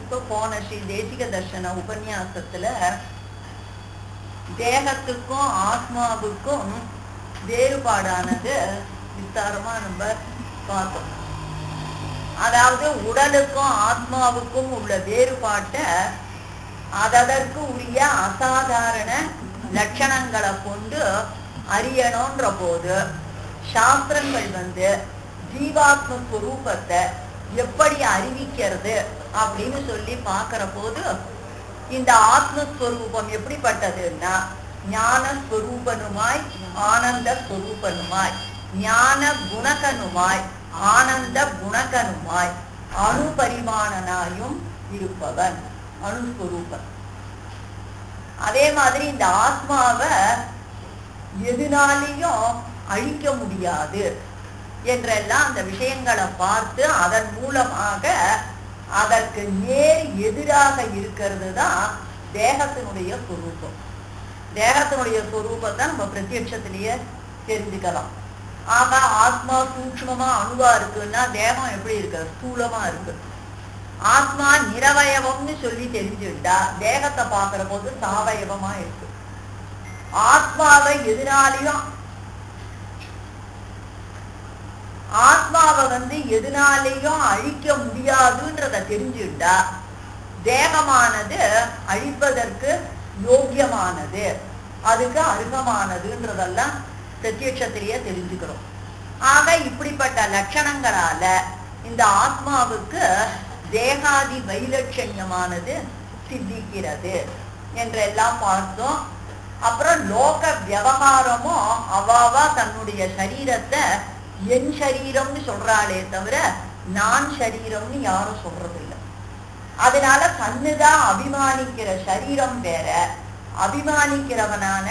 இப்ப போன ஸ்ரீ தேசிக தர்ஷன உபன்யாசத்துல தேகத்துக்கும் ஆத்மாவுக்கும் வேறுபாடானது விஸ்தாரமா நம்ம பார்த்தோம். அதாவது உடலுக்கும் ஆத்மாவுக்கும் உள்ள வேறுபாட்டை அதற்கு உரிய அசாதாரண லட்சணங்களை கொண்டு அறியணும்ன்ற போது சாஸ்திரங்கள் ஜீவாத்ம ஸ்வரூபத்தை எப்படி அறிவிக்கிறது அப்படின்னு சொல்லி பார்க்கிற போது இந்த ஆத்மஸ்வரூபம் எப்படிப்பட்டதுன்னா ஞான ஸ்வரூபனுமாய் ஆனந்த ஸ்வரூபனுமாய் ஞான குணகனுமாய் ஆனந்த குணகனுமாய் அணுபரிமாணனாயும் இருப்பவன் அணுஸ்வரூபன். அதே மாதிரி இந்த ஆத்மாவை எதுனாலையும் அழிக்க முடியாது என்றெல்லாம் அந்த விஷயங்களை பார்த்து அதன் மூலமாக அதற்கு நேர் எதிராக இருக்கிறது தான் தேகத்தினுடைய சொரூபம். தேகத்தினுடைய சொரூபத்தை நம்ம பிரத்யட்சத்திலேயே தெரிஞ்சுக்கலாம். ஆக ஆத்மா சூக்ஷ்மமா அணுவா இருக்குன்னா தேகம் எப்படி இருக்கு? ஸ்தூலமா இருக்கு. ஆத்மா நிரவயவம்னு சொல்லி தெரிஞ்சுட்டா தேகத்தை பார்க்கிற போது சாவயவமா இருக்கு. ஆத்மாவை எதுனாலையும் ஆத்மாவை எதுனாலையும் அழிக்க முடியாதுன்றத தெரிஞ்சுட்டா தேகமானது அழிப்பதற்கு யோக்கியமானது, அதுக்கு அருகமானதுன்றதெல்லாம் பிரத்யட்சத்திலேயே தெரிஞ்சுக்கிறோம். ஆக இப்படிப்பட்ட லட்சணங்களால இந்த ஆத்மாவுக்கு தேகாதி வைலட்சண்யமானது சித்திக்கிறது என்றெல்லாம் பார்த்தோம். அப்புறம் லோக விவகாரமும் அவாவா தன்னுடைய சரீரத்தை என் சரீரம்னு சொல்றாளே தவிர நான் சரீரம்னு யாரும் சொல்றது இல்லை. அதனால தன்னுதான் அபிமானிக்கிற சரீரம் வேற, அபிமானிக்கிறவனான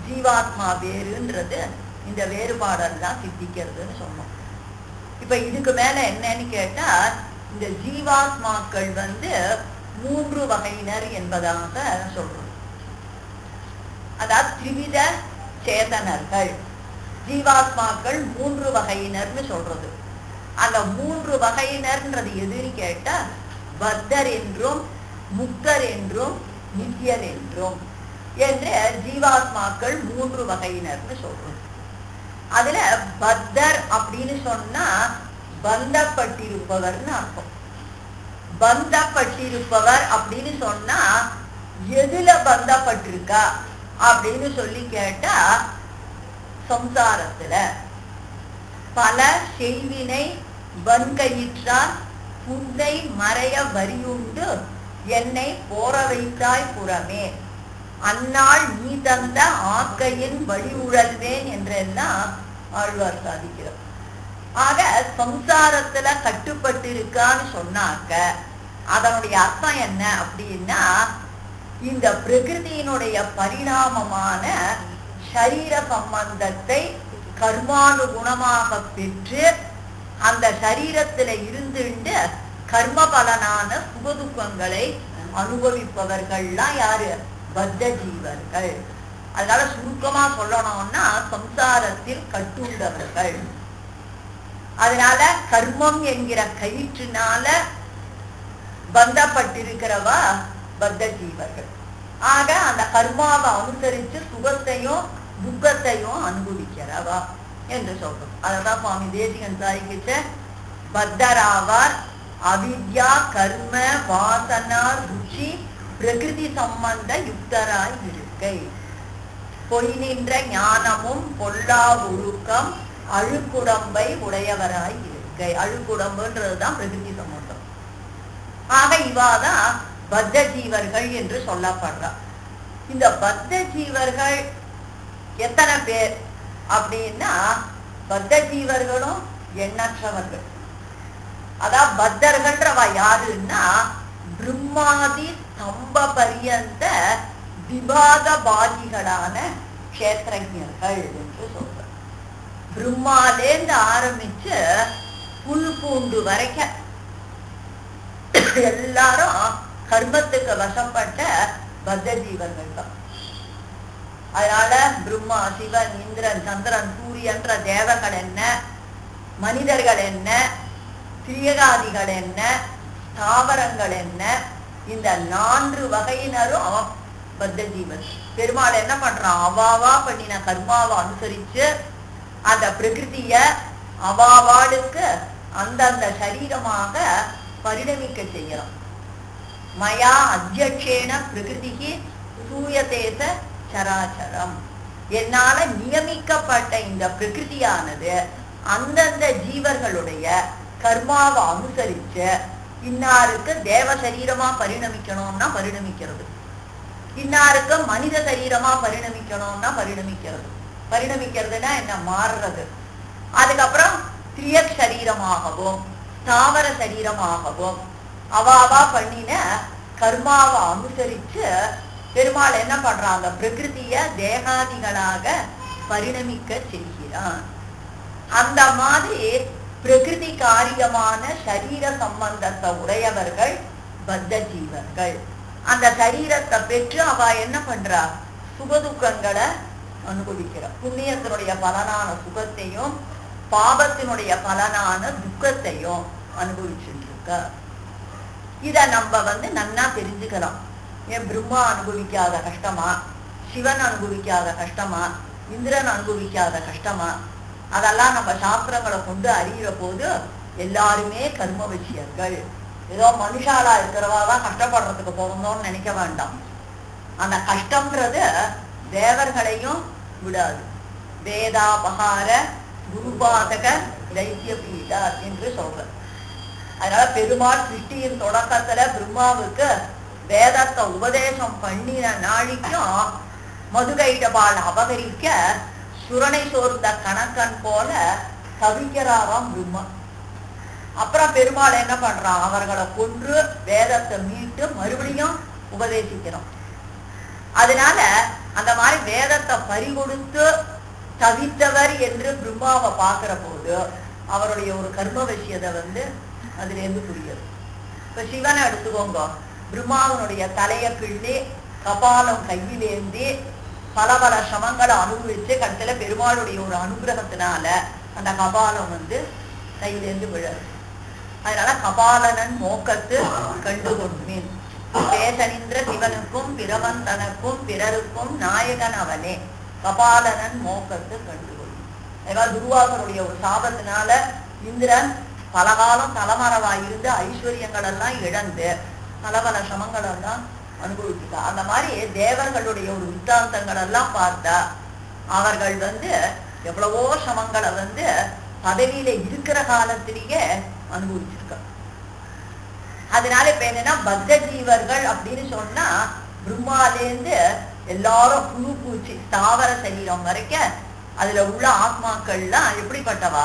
ஜீவாத்மா வேறுன்றது இந்த வேறுபாடெல்லாம் சித்திக்கிறதுன்னு சொன்னோம். இப்ப இதுக்கு மேல என்னன்னு கேட்டா இந்த ஜீவாத்மாக்கள் 3 வகையினர் என்பதாக சொல்றோம். அதாவது திரிவித சேதனர்கள் ஜீவாத்மாக்கள் 3 வகையினர்னு சொல்றது. அந்த 3 வகையினர்ன்றது எதுன்னு கேட்டா பத்தர் என்றும் முக்தர் என்றும் நித்தியர் என்றும் என்ற ஜீவாத்மாக்கள் 3 வகையினர்னு சொல்றோம். அதுல பத்தர் அப்படின்னு சொன்னா பந்தப்பட்டிருப்பவர்னு அர்த்தம். பந்தப்பட்டிருப்பவர் அப்படின்னு சொன்னா எதுல பந்தப்பட்டிருக்கா அப்படின்னு சொல்லி கேட்டா சம்சாரத்துல பல செய்வினை வன்கயிற்றால் புன்னை மறைய வரியுண்டு என்னை போற வைத்தாய் புறமே அந்நாள் நீ தந்த ஆக்கையின் வழி உழல்வேன் என்றெல்லாம் ஆழ்வார் சாதிக்கிறார். ஆக சம்சாரத்துல கட்டுப்பட்டு இருக்கான்னு சொன்னாக்க அதனுடைய அர்த்தம் என்ன அப்படின்னா இந்த பிரகிருதியினுடைய பரிணாமமான சரீர சம்பந்தத்தை கர்மானுகுணமாக பெற்று அந்த சரீரத்துல இருந்துட்டு கர்ம பலனான சுகதுக்கங்களை அனுபவிப்பவர்கள்லாம் யாரு? பத்த ஜீவர்கள். அதனால சுருக்கமா சொல்லணும்னா சம்சாரத்தில் கட்டுண்டவர்கள். அதனால கர்மம் என்கிற கயிற்றினால பந்தப்பட்டிருக்கிறவா பத்த ஜீவர்கள். ஆக அந்த கர்மாவை அனுசரிச்சு சுகத்தையும் துக்கத்தையும் அனுபவிக்கிறவா என்று சொல்றோம். அததான் சுவாமி தேசிகன் சாய்கிட்ட பத்தராவார் அவித்யா கர்ம வாசனா ருச்சி பிரகிருதி சம்பந்த யுக்தராய் இருக்கை பொய் நின்ற ஞானமும் பொல்லா ஒழுக்கம் அழுக்குடம்பை உடையவராய் இருக்கை. அழுக்குடம்புன்றதுதான் பிரகிருதி சம்பந்தம். ஆக இவாதான் பத்த ஜீவர்கள் என்று சொல்லப்படுறார். இந்த பத்த ஜீவர்கள் எத்தனை பேர் அப்படின்னா பத்த ஜீவர்களும் எண்ணற்றவர்கள். அதான் பத்தர்கள்ன்றவ யாருன்னா பிரம்மாதி ஸ்தம்ப பரியந்த விவாத பாதிகளான கஷேத்திரஞர்கள் என்று சொல்ற. பிரம்மாலேந்து ஆரம்பிச்சு புல் பூண்டு வரைக்கும் எல்லாரும் கர்மத்துக்கு வசப்பட்ட பத்த ஜீவர்கள் தான். அதனால பிரம்மா, சிவன், இந்திரன், சந்திரன், சூரியன்ற தேவர்கள் என்ன, மனிதர்கள் என்ன, திரியகாதிகள் என்ன, தாவரங்கள் என்ன, இந்த 4 வகையினரும் பத்த ஜீவன். பெருமாள் என்ன பண்றான், அவாவா பண்ணின கர்மாவை அனுசரிச்சு அந்த பிரகிருதிய அவாவாளுக்கு அந்தந்த சரீரமாக பரிணமிக்க செய்யலாம். மயா அத்தியட்சேன பிரகிருதிக்கு சூயதேச சராச்சரம். என்னால நியமிக்கப்பட்ட இந்த பிரகிருதியானது அந்தந்த ஜீவர்களுடைய கர்மாவை அனுசரிச்சு இன்னாருக்கு தேவ சரீரமா பரிணமிக்கணும்னா பரிணமிக்கிறது, இன்னாருக்கு மனித சரீரமா பரிணமிக்கணும்னா பரிணமிக்கிறது. பரிணமிக்கிறதுனா என்ன, மாறுறது. அதுக்கப்புறம் திரியக் சரீரமாகவும் தாவர சரீரமாகவும் அவாவா பண்ணின கர்மாவை அனுசரிச்சு பெருமாள் என்ன பண்றாங்க, பிரகிருதிய தேகாதிகளாக பரிணமிக்க செய்கிறான். அந்த மாதிரி பிரகிருதி காரியமான சரீர சம்பந்தத்தை உடையவர்கள் பத்த ஜீவர்கள். அந்த சரீரத்தை பெற்று அவ என்ன பண்றா, சுகதுக்கங்களை அனுபவிக்கிற. புண்ணியத்தினுடைய பலனான சுகத்தையும் பாபத்தினுடைய பலனான துக்கத்தையும் அனுபவிச்சுட்டு இருக்க. இத நம்ம நன்னா தெரிஞ்சுக்கலாம். ஏன் பிரம்மா அனுபவிக்காத கஷ்டமா, சிவன் அனுபவிக்காத கஷ்டமா, இந்திரன் அனுபவிக்காத கஷ்டமா, அதெல்லாம் நம்ம சாஸ்திரங்களை கொண்டு அறிகிற போது எல்லாருமே கர்ம விஷயர்கள். ஏதோ மனுஷாலா இருக்கிறவாதான் கஷ்டப்படுறதுக்கு போகணும்னு நினைக்க வேண்டாம். அந்த கஷ்டம்ன்றது தேவர்களையும் விடாது. வேதாபகார குருபாதக தைத்திய பீடா என்று சொல்ற. அதனால பெருமாள் சிருஷ்டியின் தொடக்கத்துல பிரம்மாவுக்கு வேதத்தை உபதேசம் பண்ணின நாளைக்கும் மதுகைடபால் அபகரிக்க சுரணை சோர்ந்த கணக்கன் போல தவிக்கிறாராம் பிரம்மா. அப்புறம் பெருமாள் என்ன பண்றான், அவர்களை கொன்று வேதத்தை மீட்டு மறுபடியும் உபதேசிக்கிறோம். அதனால அந்த மாதிரி வேதத்தை பறிகொடுத்து தவித்தவர் என்று பிரம்மாவை பார்க்கிற போது அவருடைய ஒரு கர்ம விஷயத்தை அதுல இருந்து புரியுது. இப்ப சிவனை எடுத்துக்கோங்க, பிரம்மாவனுடைய தலைய கிள்ளி கபாலம் கையிலேந்தி பல பல சமங்களை அனுபவிச்சு கடைசியில பெருமாளுடைய ஒரு அனுகிரகத்தினால அந்த கபாலம் கையிலேந்து விழாது. அதனால கபாலனன் மோக்கத்து கண்டு கொண்டேன், தேசனின்ற சிவனுக்கும் பிரமன் தனக்கும் பிறருக்கும் நாயகன் அவனே, கபாலனன் மோக்கத்து கண்டு கொண்டேன். அதனால துர்வாசனுடைய ஒரு சாபத்தினால இந்திரன் பலகாலம் தலைமறைவாயிருந்து ஐஸ்வர்யங்கள் எல்லாம் இழந்து பல பல சமங்கள் எல்லாம் அனுபவிச்சுட்டா. அந்த மாதிரி தேவர்களுடைய ஒரு வித்தாந்தங்கள் எல்லாம் பார்த்தா அவர்கள் எவ்வளவோ சமங்களை பதவியில இருக்கிற காலத்திலேயே அனுபவிச்சிருக்க. அதனால இப்ப என்னன்னா பத்த ஜீவர்கள் அப்படின்னு சொன்னா பிரம்மாலேருந்து எல்லாரும் புழு பூச்சி தாவர சரீரம் வரைக்கும் அதுல உள்ள ஆத்மாக்கள்லாம் எப்படிப்பட்டவா,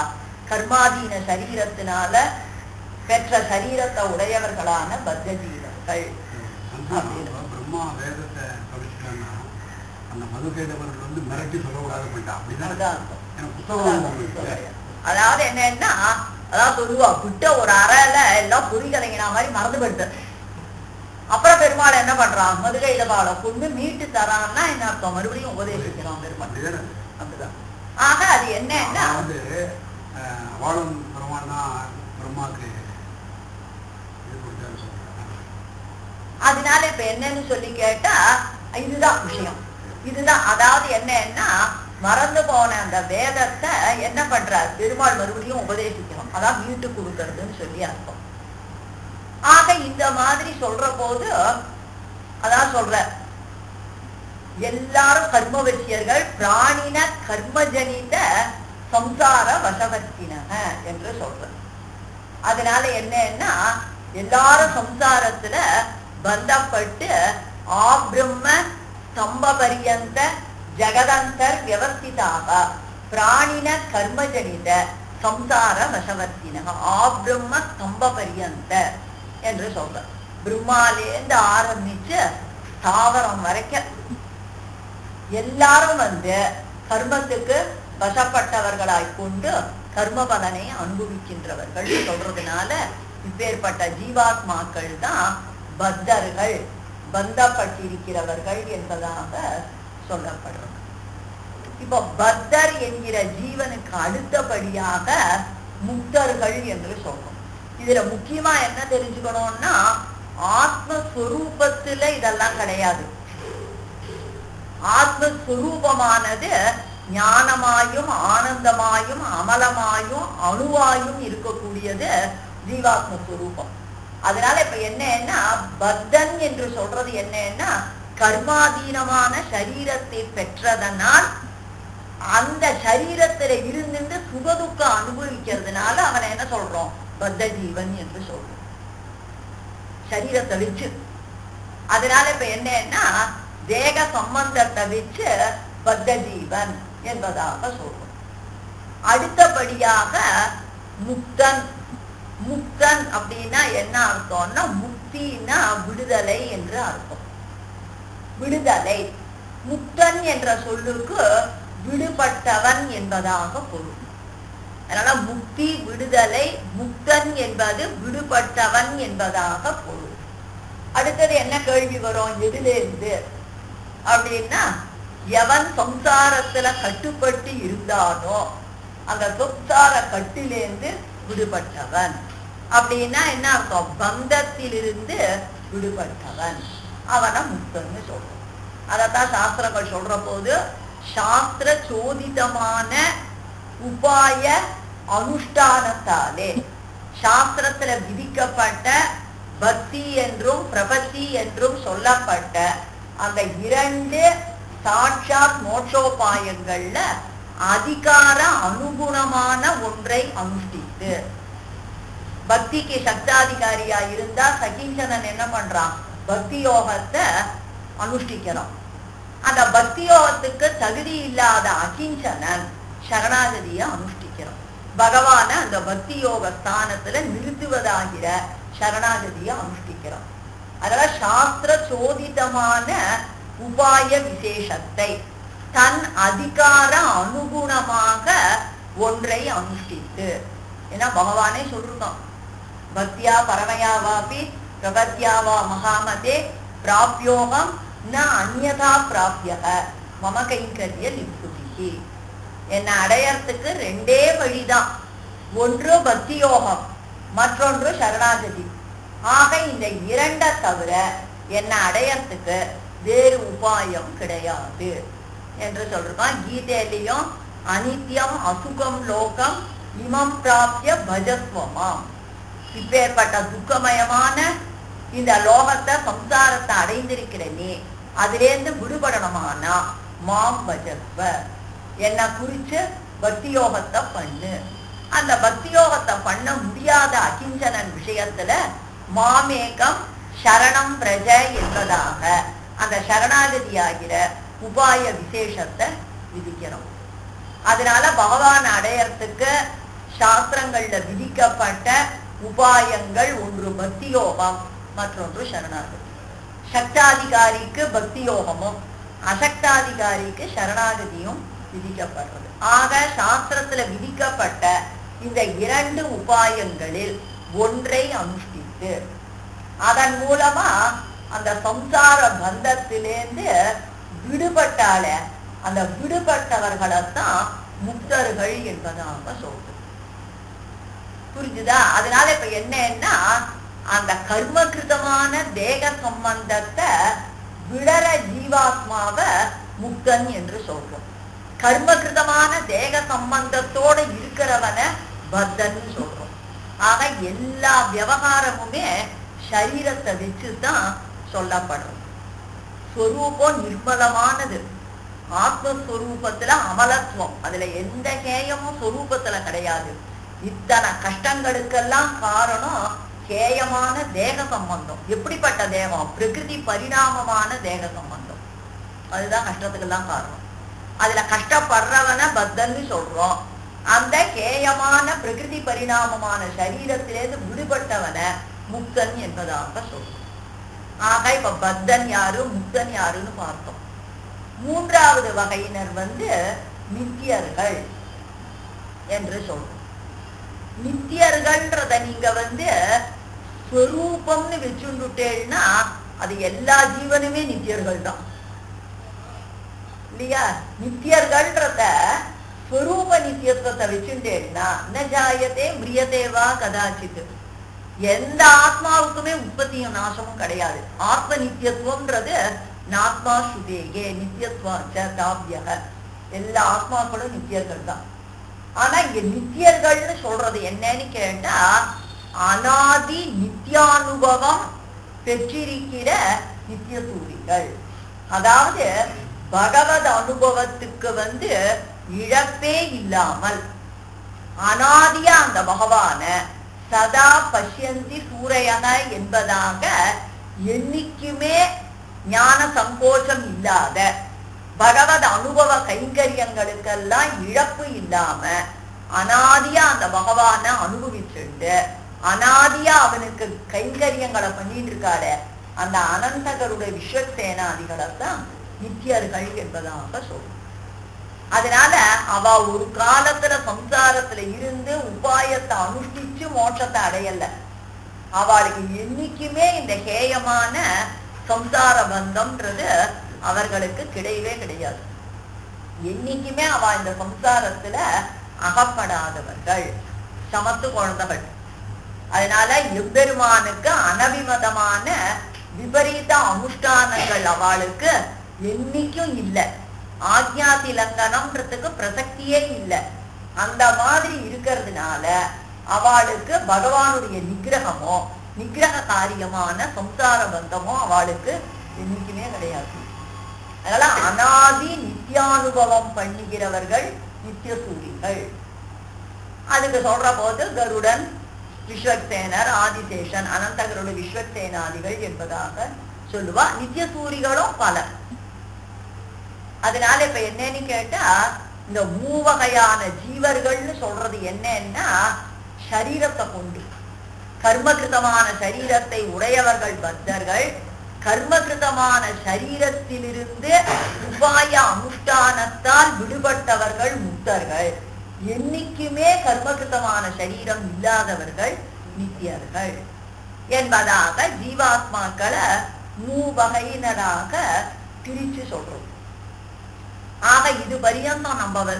கர்மாதீன சரீரத்தினால பெற்ற சரீரத்தை உடையவர்களான பத்த ஜீவர்கள். பிரம்மா வேதத்தை படிச்சுட்டாங்கன்னா அந்த மதுகேதவர்கள் மிரட்டி சொல்லக்கூடாது. அதாவது என்னன்னா, அதான் சொல்லுவா விட்ட ஒரு அறையில எல்லாம் புரிகலைங்கிற மாதிரி மறந்து போயிடுது. அப்புறம் பெருமாள் என்ன பண்றான், மதுகைதபால கொண்டு மீட்டு தரான்னா என்ன அர்த்தம், மறுபடியும் உபதேசிக்கிறான் பெருமாள். அப்படிதான். ஆக அது என்னன்னா அதனால இப்ப என்னன்னு சொல்லி கேட்டா இதுதான் விஷயம். இதுதான் அதாவது என்னன்னா மறந்து போன அந்த வேதத்தை என்ன பண்றார் பெருமாள் மறுபடியும் உபதேசிக்கிறோம், அதான் மீட்டு கொடுக்கறதுன்னு சொல்லி அர்த்தம். ஆக இந்த மாதிரி சொல்ற போது அதான் சொல்ற எல்லாரும் கர்மவசியர்கள் பிராணின கர்மஜனித சம்சார வசவர்த்தினக என்று சொல்ற. அதனால என்னன்னா எல்லாரும் சம்சாரத்துல பந்தப்பட்டு ஆப்ரம்ம ஸ்தம்ப பரியந்த ஜெகதந்தர் வியவஸ்திதாக பிராணின கர்மஜனித சம்சார வசவர்த்தினக ஆப்ரம்ம ஸ்தம்ப பரியந்த என்று சொல்ற. பிரம்மாலேந்து ஆரம்பிச்சு தாவரம் வரைக்கும் எல்லாரும் கர்மத்துக்கு வசப்பட்டவர்களாய் கொண்டு கர்ம பலனை அனுபவிக்கின்றவர்கள் சொல்றதுனால இப்பேற்பட்ட ஜீவாத்மாக்கள் தான் பத்தர்கள், பந்தப்பட்டிருக்கிறவர்கள் என்பதாக சொல்லப்படுறது. இப்போ பத்தர் என்கிற ஜீவனுக்கு அடுத்தபடியாக முக்தர்கள் என்று சொல்றோம். இதுல முக்கியமா என்ன தெரிஞ்சுக்கணும்னா ஆத்மஸ்வரூபத்துல இதெல்லாம் கிடையாது. ஆத்மஸ்வரூபமானது ஞானமாயும் ஆனந்தமாயும் அமலமாயும் அணுவாயும் இருக்கக்கூடியது ஜீவாத்மஸ்வரூபம். அதனால இப்ப என்னன்னா பத்தன் என்று சொல்றது என்னன்னா கர்மாதீனமான சரீரத்தை பெற்றதனால் அந்த சரீரத்துல இருந்து சுகதுக்க அனுபவிக்கிறதுனால அவனை என்ன சொல்றோம்? பத்த ஜீவன் என்று சொல்றோம். சரீரத்தை வச்சு. அதனால இப்ப என்னன்னா தேக சம்பந்தத்தை வச்சு பத்த ஜீவன் என்பதாக சொல்றோம். அடுத்தபடியாக முக்தன். முக்தன் அப்படின்னா என்ன அர்த்தம்னா முக்தினா விடுதலை என்று அர்த்தம். விடுதலை. முக்தன் என்ற சொல்லுக்கு விடுபட்டவன் என்பதாக பொருள். அதனால முக்தி விடுதலை, முக்தன் என்பது விடுபட்டவன் என்பதாக பொருள். அடுத்தது என்ன கேள்வி வரும்? எதிலிருந்து அப்படின்னா எவன் சம்சாரத்துல கட்டுப்பட்டு இருந்தானோ அந்த சம்சார கட்டிலிருந்து விடுபட்டவன் அப்படின்னா என்ன அர்த்தம்? பந்தத்திலிருந்து விடுபட்டவன் அவனை முக்தன்னு சொல்றோம். அதத்தான் சாஸ்திரங்கள் சொல்ற போது சாஸ்திர சோதிதமான உபாய அனுஷ்டானத்தாலே சாஸ்திரத்துல விதிக்கப்பட்ட பக்தி என்றும் பிரபத்தி என்றும் சொல்லப்பட்ட அந்த இரண்டு சாட்சாத் மோட்சோபாயங்கள்ல அதிகார அனுகுணமான ஒன்றை அனுஷ்டித்து, பக்திக்கு சக்தாதிகாரியா இருந்தா சகிஞ்சனன் என்ன பண்றான்? பக்தி யோகத்தை அனுஷ்டிக்கிறான். அந்த பக்தி யோகத்துக்கு தகுதி இல்லாத அகிஞ்சனன் சரணாகதியை அனுஷ்டிக்கிறான். பகவான அந்த பக்தி யோக ஸ்தானத்துல நிறுத்துவதாகிற சரணாகதியை அனுஷ்டிக்கிறான். அதனால சாஸ்திர சோதிதமான உபாய விசேஷத்தை தன் அதிகார அனுகுணமாக ஒன்றை அனுஷ்டித்து, ஏன்னா பகவானே சொல்றான் பக்தியா பரமயாவாபி பிரபத்யாவா மகாமதே பிராப்யோகம் ந அந்யதா பிராப்யக மம கைங்கரிய லிப்சுதிகி. என்னை அடையறதுக்கு ரெண்டே வழிதான். ஒன்று பக்தி யோகம், மற்றொன்று சரணாகதி. ஆக இந்த இரண்டை தவிர என்னை அடையறதுக்கு வேறு உபாயம் கிடையாது என்று சொல்றான். கீதையிலையும் அனித்யம் அசுகம் லோகம் இமம் பிராப்திய பஜஸ்வமாம். இப்பேற்பட்ட துக்கமயமான இந்த லோகத்தை சம்சாரத்தை அடைந்திருக்கிற நீ அதிலேருந்து விடுபடணுமானா மாம் பஜஸ்வ, என்ன குறிச்சு பக்தி யோகத்தை பண்ணு. அந்த பக்தி யோகத்தை பண்ண முடியாத அகிஞ்சனன் விஷயத்துல மாமேகம் சரணம் பிரஜ என்பதாக அந்த சரணாகதி ஆகிற உபாய விசேஷத்தை விதிக்கிறோம். அதனால பகவான் அடையறதுக்கு சாஸ்திரங்கள்ல விதிக்கப்பட்ட உபாயங்கள் ஒன்று பக்தி யோகம், மற்றொன்று சரணாகதி. சக்தாதிகாரிக்கு பக்தி யோகமும் அசக்தாதிகாரிக்கு சரணாகதியும் விதிக்கப்படுறது. ஆக சாஸ்திரத்துல விதிக்கப்பட்ட இந்த இரண்டு உபாயங்களில் ஒன்றை அனுஷ்டித்து அதன் மூலமா அந்த சம்சார பந்தத்திலேருந்து விடுபட்டால அந்த விடுபட்டவர்களைத்தான் முக்தர்கள் என்பதாக சொல்றது. புரிஞ்சுதா? அதனால இப்ப என்னன்னா அந்த கர்மகிருதமான தேக சம்பந்தத்தை விடற ஜீவாத்மாவை முக்தன் என்று சொல்றோம். கர்மகிருதமான தேக சம்பந்தத்தோட இருக்கிறவனை பத்தன்னு சொல்றோம். ஆக எல்லா விவகாரமுமே சரீரத்தை வச்சுதான் சொல்லப்படுறது. ஸ்வரூபம் நிர்மலமானது. ஆத்மஸ்வரூபத்துல அமலத்துவம், அதுல எந்த கேயமும் ஸ்வரூபத்துல கிடையாது. இத்தனை கஷ்டங்களுக்கெல்லாம் காரணம் கேயமான தேக சம்பந்தம். எப்படிப்பட்ட தேகம்? பிரகிருதி பரிணாமமான தேக சம்பந்தம். அதுதான் கஷ்டத்துக்கெல்லாம் காரணம். அதுல கஷ்டப்படுறவன பத்தன்னு சொல்றோம். அந்த கேயமான பிரகிருதி பரிணாமமான சரீரத்திலேருந்து விடுபட்டவன முக்தன் என்பதாக சொல்றோம். ஆக இப்ப பத்தன் யாரு முக்தன் யாருன்னு பார்த்தோம். மூன்றாவது வகையினர் நித்தியர்கள் என்று சொல்றோம். நித்தியர்கள்ன்றத நீங்க ஸ்வரூபம்னு வச்சுட்டேன்னா அது எல்லா ஜீவனுமே நித்தியர்கள் தான் இல்லையா? நித்தியர்கள்ன்றத ஸ்வரூப நித்தியத்துவத்தை வச்சுட்டேன்னா ந ஜாயதே மிரியதேவா கதாச்சித், எந்த ஆத்மாவுக்குமே உற்பத்தி உற்பத்தியும் நாசமும் கிடையாது. ஆத்ம நித்தியத்துவம்ன்றது நாத்மா சுதேகே நித்தியத்துவாச்ச தாபியக. எல்லா ஆத்மாக்களும் நித்தியர்கள் தான். ஆனா இங்க நித்தியர்கள்னு சொல்றது என்னன்னு கேட்டா அனாதி நித்தியானுபவம் பெற்றிருக்கிற நித்திய சூரிகள். அதாவது பகவத் அனுபவத்துக்கு இழப்பே இல்லாமல் அனாதியா அந்த பகவான சதா பஷ்யந்தி சூரையன என்பதாக என்னைக்குமே ஞான சங்கோச்சம் இல்லாத பகவத் அனுபவ கைங்கரியங்களுக்கெல்லாம் இழப்பு இல்லாம அனாதியா அந்த பகவான அனுபவிச்சுண்டு அனாதியா அவனுக்கு கைங்கரியங்களை பண்ணிட்டு இருக்காரு அந்த அனந்தகருடைய விஸ்வசேனாதிகளைத்தான் நித்தியர்கள் என்பதாக சொல்லும். அதனால அவ ஒரு காலத்துல சம்சாரத்துல இருந்து உபாயத்தை அனுஷ்டிச்சு மோட்சத்தை அடையல. அவளுக்கு என்னைக்குமே இந்த ஹேயமான சம்சார பந்தம்ன்றது அவர்களுக்கு கிடையவே கிடையாது. என்னைக்குமே அவ இந்த சம்சாரத்துல அகப்படாதவர்கள், சமத்து குழந்தைகள். அதனால எம்பெருமானுக்கு அனவிமதமான விபரீத அனுஷ்டானங்கள் அவளுக்கு என்னைக்கும் இல்லை. ஆக்ஞாதி லங்கனம்ன்றதுக்கு பிரசக்தியே இல்லை. அந்த மாதிரி இருக்கிறதுனால அவளுக்கு பகவானுடைய நிகிரகமோ நிகிரக காரியமான சம்சார பந்தமோ அவளுக்கு என்னைக்குமே கிடையாது. அதனால அனாதி நித்தியானுபவம் பண்ணுகிறவர்கள் நித்திய சூரிகள். அதுக்கு சொல்ற போது கருடன், விஸ்வக்சேனர், ஆதிசேஷன், அனந்தகருடைய விஸ்வக்சேனாதிகள் என்பதாக சொல்லுவா. நித்திய சூரிகளும் பல. அதனால இப்ப என்னன்னு கேட்டா இந்த மூவகையான ஜீவர்கள்னு சொல்றது என்னன்னா சரீரத்தை கொண்டு கர்மகிருதமான சரீரத்தை உடையவர்கள் பக்தர்கள், கர்மகிருதமான சரீரத்திலிருந்து உபாய அனுஷ்டானத்தால் விடுபட்டவர்கள் முக்தர்கள், என்னைக்குமே கர்மகிருதமான சரீரம் இல்லாதவர்கள் நித்தியர்கள் என்பதாக ஜீவாத்மாக்களை மூவகையினராக பிரிச்சு சொல்றோம். ஆக இது பரியந்தம் நம்ம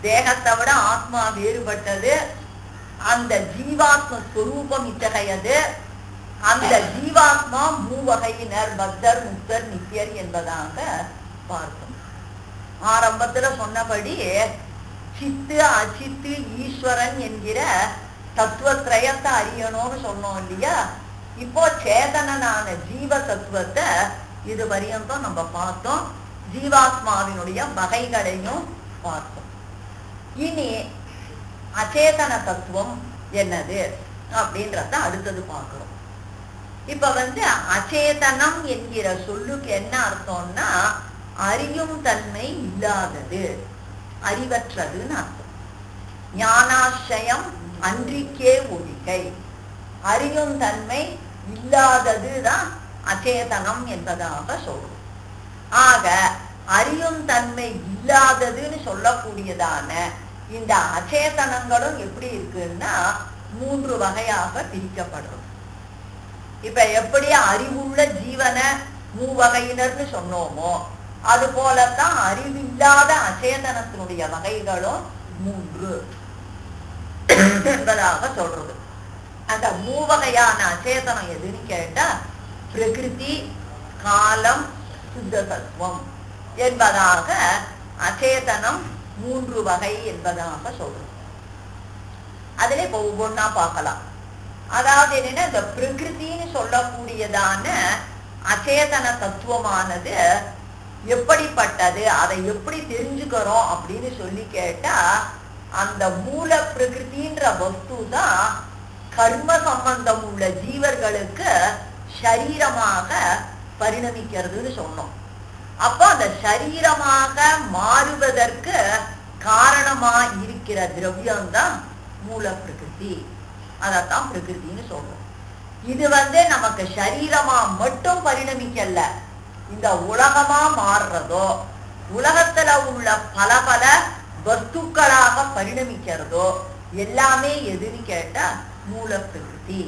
தேகத்தை விட ஆத்மா வேறுபட்டது, அந்த ஜீவாத்ம ஸ்வரூபம் இத்தகையது, அந்த ஜீவாத்மா மூவகையினர் பக்தர் முக்தர் நித்தியர் என்பதாக பார்த்தோம். ஆரம்பத்துல சொன்னபடி சித்து அச்சித்து ஈஸ்வரன் என்கிற தத்துவத்திரயத்தை அறியணும்னு சொன்னோம் இல்லையா. இப்போ சேதனனான ஜீவ தத்துவத்தை இது பரியந்தம் நம்ம பார்த்தோம். ஜீவாத்மாவினுடைய வகைகளையும் பார்த்தோம். இனி அச்சேதன தத்துவம் என்னது அப்படின்றத அடுத்தது பார்க்கிறோம். இப்ப அச்சேதனம் என்கிற சொல்லுக்கு என்ன அர்த்தம்னா அறியும் தன்மை இல்லாதது, அறிவற்றதுன்னு அர்த்தம். ஞானாசயம் அன்றிக்கே ஒழிக்கை, அறியும் தன்மை இல்லாததுதான் அச்சேதனம் என்பதாக சொல்றோம். ஆக அறியும் தன்மை இல்லாததுன்னு சொல்லக்கூடியதான இந்த அச்சேதனங்களும் எப்படி இருக்குன்னா மூன்று வகையாக பிரிக்கப்படுறது. இப்ப எப்படி அறிவுள்ள ஜீவனை மூவகையினர்னு சொன்னோமோ அது போலத்தான் அறிவில்லாத அச்சேதனத்தினுடைய வகைகளும் மூன்று என்பதாக சொல்றது. அந்த மூவகையான அச்சேதனம் எதுன்னு கேட்டா பிரகிருதி, காலம், சுத்த தத்துவம் என்பதாக அச்சேதனம் மூன்று வகை என்பதாக சொல்றோம். அதுல இப்ப ஒவ்வொன்னா பார்க்கலாம். அதாவது என்னன்னா இந்த பிரகிருத்தின்னு சொல்லக்கூடியதான அச்சேதன தத்துவமானது எப்படிப்பட்டது, அதை எப்படி தெரிஞ்சுக்கிறோம் அப்படின்னு சொல்லி கேட்டா அந்த மூல பிரகிருத்தின்ற வஸ்து தான் கர்ம சம்பந்தம் உள்ள ஜீவர்களுக்கு சரீரமாக பரிணமிக்கிறதுன்னு சொன்னோம். அப்போ அந்த சரீரமாக மாறுவதற்கு காரணமா இருக்கிற திரவியம்தான் மூல பிரகிருதி. அதத்தான் பிரகிருத்தின்னு சொல்றோம். இது நமக்கு சரீரமா மட்டும் பரிணமிக்கல, இந்த உலகமா மாறுறதோ உலகத்துல உள்ள பல பல வஸ்துக்களாக பரிணமிக்கிறதோ எல்லாமே எதுன்னு கேட்டா மூல பிரகிருதி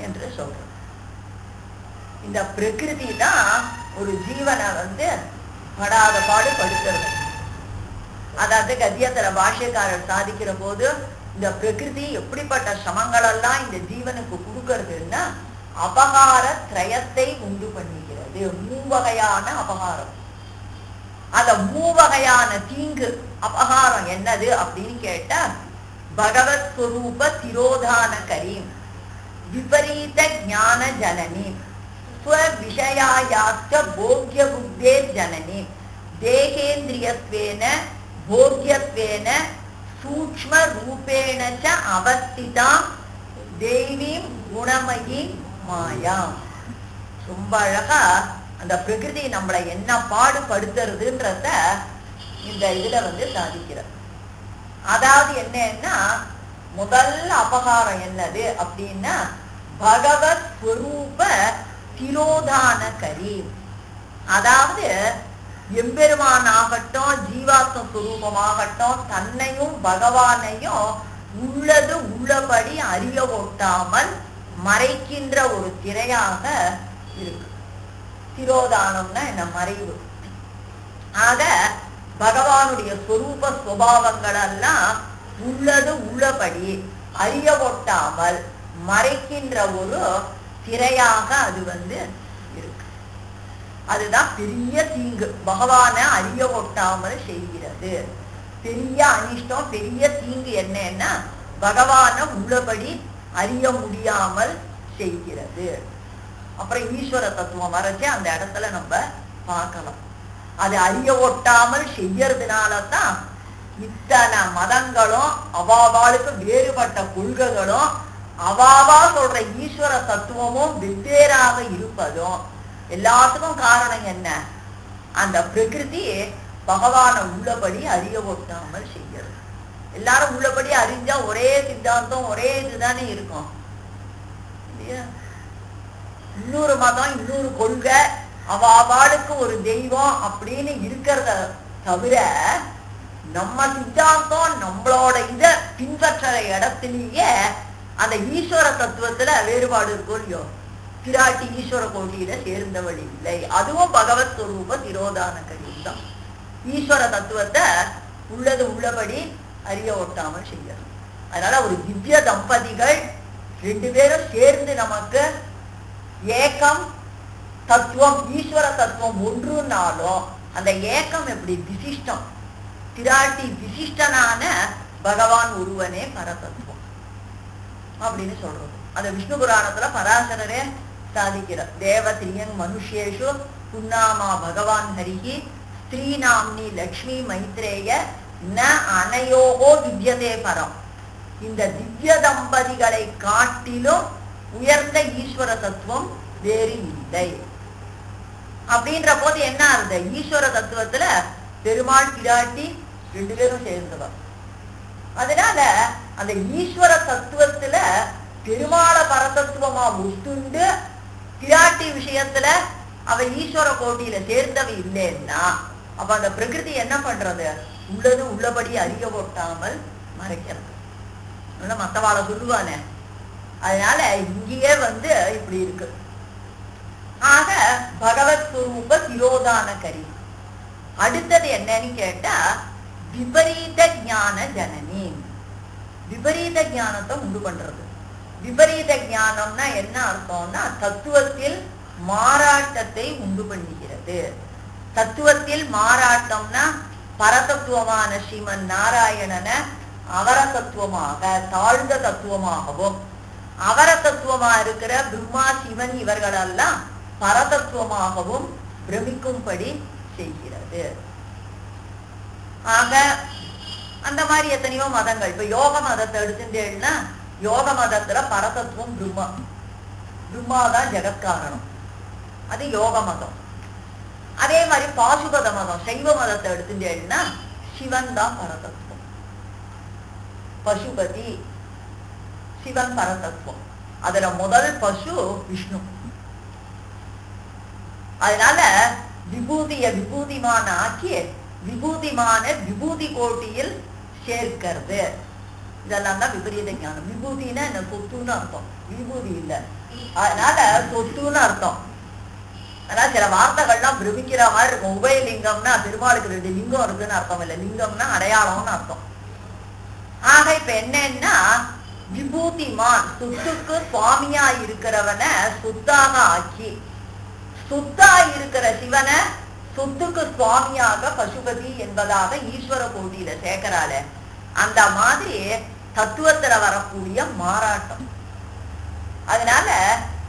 என்று சொல்றோம். இந்த பிரகிருதி தான் ஒரு ஜீவனை படாத பாடு படுத்துறது. அதாவது கத்தியத்துல பாஷ்யக்காரர் சாதிக்கிற போது இந்த பிரகிருதி எப்படிப்பட்ட சமங்கள் எல்லாம் இந்த ஜீவனுக்கு கொடுக்கறதுன்னா அபகார திரயத்தை உண்டு பண்ணுகிறது. மூவகையான அபகாரம். அந்த மூவகையான தீங்கு அபகாரம் என்னது அப்படின்னு கேட்டா, பகவத் ஸ்வரூப திரோதான கரீம், விபரீத ஞான ஜனனி, ஸ்வவிஷயாயாச்ச போக்ய புத்தே ஜனனி, தேகேந்திரியத்வேன போக்யத்வேன சூக்ஷ்ம ரூபேண ச அவஸ்திதாம் தேவீம் குணமயி மாயா. ரொம்ப அழகா அந்த பிரகிருதி நம்மளை என்ன பாடுபடுத்துறதுன்றத இந்த இதுல சாதிக்கிறது. அதாவது என்னன்னா, முதல் அபகாரம் என்னது அப்படின்னா, பகவத் ஸ்வரூப திரோதான கரீம். அதாவது எம்பெருமான் ஆகட்டும், ஜீவாத்ம ஸ்வரூபமாகட்டும், தன்னையும் பகவானையும் உள்ளது உள்ளபடி அறிய ஒட்டாமல் மறைக்கின்ற ஒரு திரையாக இருக்கு. திரோதானம்னா என்ன? மறைவு. ஆக பகவானுடைய ஸ்வரூப சுபாவங்கள் எல்லாம் உள்ளது உள்ளபடி அறிய ஒட்டாமல் மறைக்கின்ற ஒரு திரையாக அது இருக்கு. அதுதான் பெரிய தீங்கு. பகவானை அறிய ஒட்டாமல் செய்கிறது. பெரிய அனிஷ்டம், பெரிய தீங்கு என்னன்னா, பகவானை உள்ளபடி அறிய முடியாமல் செய்கிறது. அப்புறம் ஈஸ்வர தத்துவம் வரைச்சு அந்த இடத்துல நம்ம பார்க்கலாம். அது அறிய ஒட்டாமல் செய்யறதுனாலதான் இத்தனை மதங்களும் அவாவாளுக்கு வேறுபட்ட கொள்கைகளும் அவாவா சொல்ற ஈஸ்வர தத்துவமும் வெவ்வேறாக இருப்பதும் எல்லாத்துக்கும் காரணம் என்ன? அந்த பிரகிருதி பகவானை உள்ளபடி அறிய ஒட்டாமல் செய்யறது. எல்லாரும் உள்ளபடி அறிஞ்சா ஒரே சித்தாந்தம் ஒரே இதுதானே இருக்கும் இல்லையா? இன்னொரு மதம், இன்னொரு கொள்கை, அவாளுக்கு ஒரு தெய்வம் அப்படின்னு இருக்கிறத தவிர நம்ம சித்தாந்தம் நம்மளோட இத பின்பற்ற இடத்திலேயே அந்த ஈஸ்வர தத்துவத்துல வேறுபாடு இருக்கும் இல்லையோ? பிராட்டி ஈஸ்வர கோட்டியில சேர்ந்தவழி இல்லை. அதுவும் பகவத் ஸ்வரூப திரோதான கரீம் தான். ஈஸ்வர தத்துவத்தை உள்ளது உள்ளபடி அறிய ஒட்டாமல் செய்யறது. அதனால ஒரு திவ்ய தம்பதிகள் ரெண்டு பேரும் சேர்ந்து நமக்கு ஏக்கம் தத்துவம், ஈஸ்வர தத்துவம் ஒன்றுனாலும் அந்த ஏக்கம் எப்படி விசிஷ்டம். பிராட்டி விசிஷ்டனான பகவான் ஒருவனே பரதத்துவம் அப்படின்னு சொல்றது. அந்த விஷ்ணு புராணத்துல பராசரரே சாதிக்கிறார். தேவத்ரியன் மனுஷேஷு புன்னாமா பகவான் ஹரிஹி ஸ்ரீநாம்னி லக்ஷ்மி மைத்ரேய ந அனயோகோ வித்யதே பரம். இந்த திவ்ய தம்பதிகளை காட்டிலும் உயர்ந்த ஈஸ்வர தத்துவம் வேறு இல்லை. அப்படின்ற போது என்ன ஆகுது? ஈஸ்வர தத்துவத்துல பெருமாள் பிராட்டி ரெண்டு பேரும் சேர்ந்தவர். அதனால அந்த ஈஸ்வர தத்துவத்துல பெருமாள பரதத்துவமா ஒத்துண்டு பிராட்டி விஷயத்துல அவ ஈஸ்வர கோட்டியில சேர்ந்தவ இல்லைன்னா அப்ப அந்த பிரகிருதி என்ன பண்றது? உள்ளது உள்ளபடி அறிய ஒட்டாமல் மறைக்கிறது. மத்தவாளை சொல்லுவானே. அதனால இங்கேயே இப்படி இருக்கு. ஆக பகவத் ஸ்வரூப திரோதான கரி. அடுத்தது என்னன்னு கேட்டா, விபரீத ஞான ஜனனி. விபரீத ஞானத்தை உண்டு பண்றது. விபரீத ஞானம்னா என்ன அர்த்தம்னா, தத்துவத்தில் மாறாட்டத்தை உண்டு பண்ணுகிறது. தத்துவத்தில் மாறாட்டம்னா பரதத்துவமான ஸ்ரீமன் நாராயணனை அவர தத்துவமாக தாழ்ந்த தத்துவமாகவும், அவர தத்துவமா இருக்கிற பிரம்மா சிவன் இவர்களெல்லாம் பரதத்துவமாகவும் பிரமிக்கும்படி செய்கிறது. ஆக அந்த மாதிரி எத்தனையோ மதங்கள். இப்ப யோக மதத்தை எடுத்துட்டேன்னா, யோக மதத்துல பரதத்துவம் பிரம்மா, பிரம்மாதான் ஜெகத்காரணம், அது யோக மதம். அதே மாதிரி பாசுபத மதம் சைவ மதத்தை எடுத்துட்டேன்னா சிவன் தான் பரதத்துவம். பசுபதி சிவன் பரதத்துவம். அதுல முதல் பசு விஷ்ணு. அதனால விபூதிய விபூதிமான ஆக்கி விபூதிமான விபூதி கோட்டியில் சேர்க்கிறது. இதெல்லாம் தான் விபரீத ஞானம். விபூதினா என்ன? சொத்துன்னு அர்த்தம். விபூதி இல்லை, அதனால சொத்துன்னு அர்த்தம். அதனால சில வார்த்தைகள்லாம் பிரமிக்கிற மாதிரி இருக்கும். உபயலிங்கம்னா பெருமாளுக்கு 2 லிங்கம் இருக்குன்னு அர்த்தம் இல்லை. லிங்கம்னா அடையாளம்னு அர்த்தம். ஆக இப்ப என்னன்னா, விபூதிமான் சுத்துக்கு சுவாமியா இருக்கிறவன சுத்தாக ஆக்கி, சுத்தா இருக்கிற சிவனை சுத்துக்கு சுவாமியாக பசுபதி என்பதாக ஈஸ்வர கோட்டியில சேர்க்கிறாள. அந்த மாதிரி தத்துவத்துல வரக்கூடிய மாறாட்டம். அதனால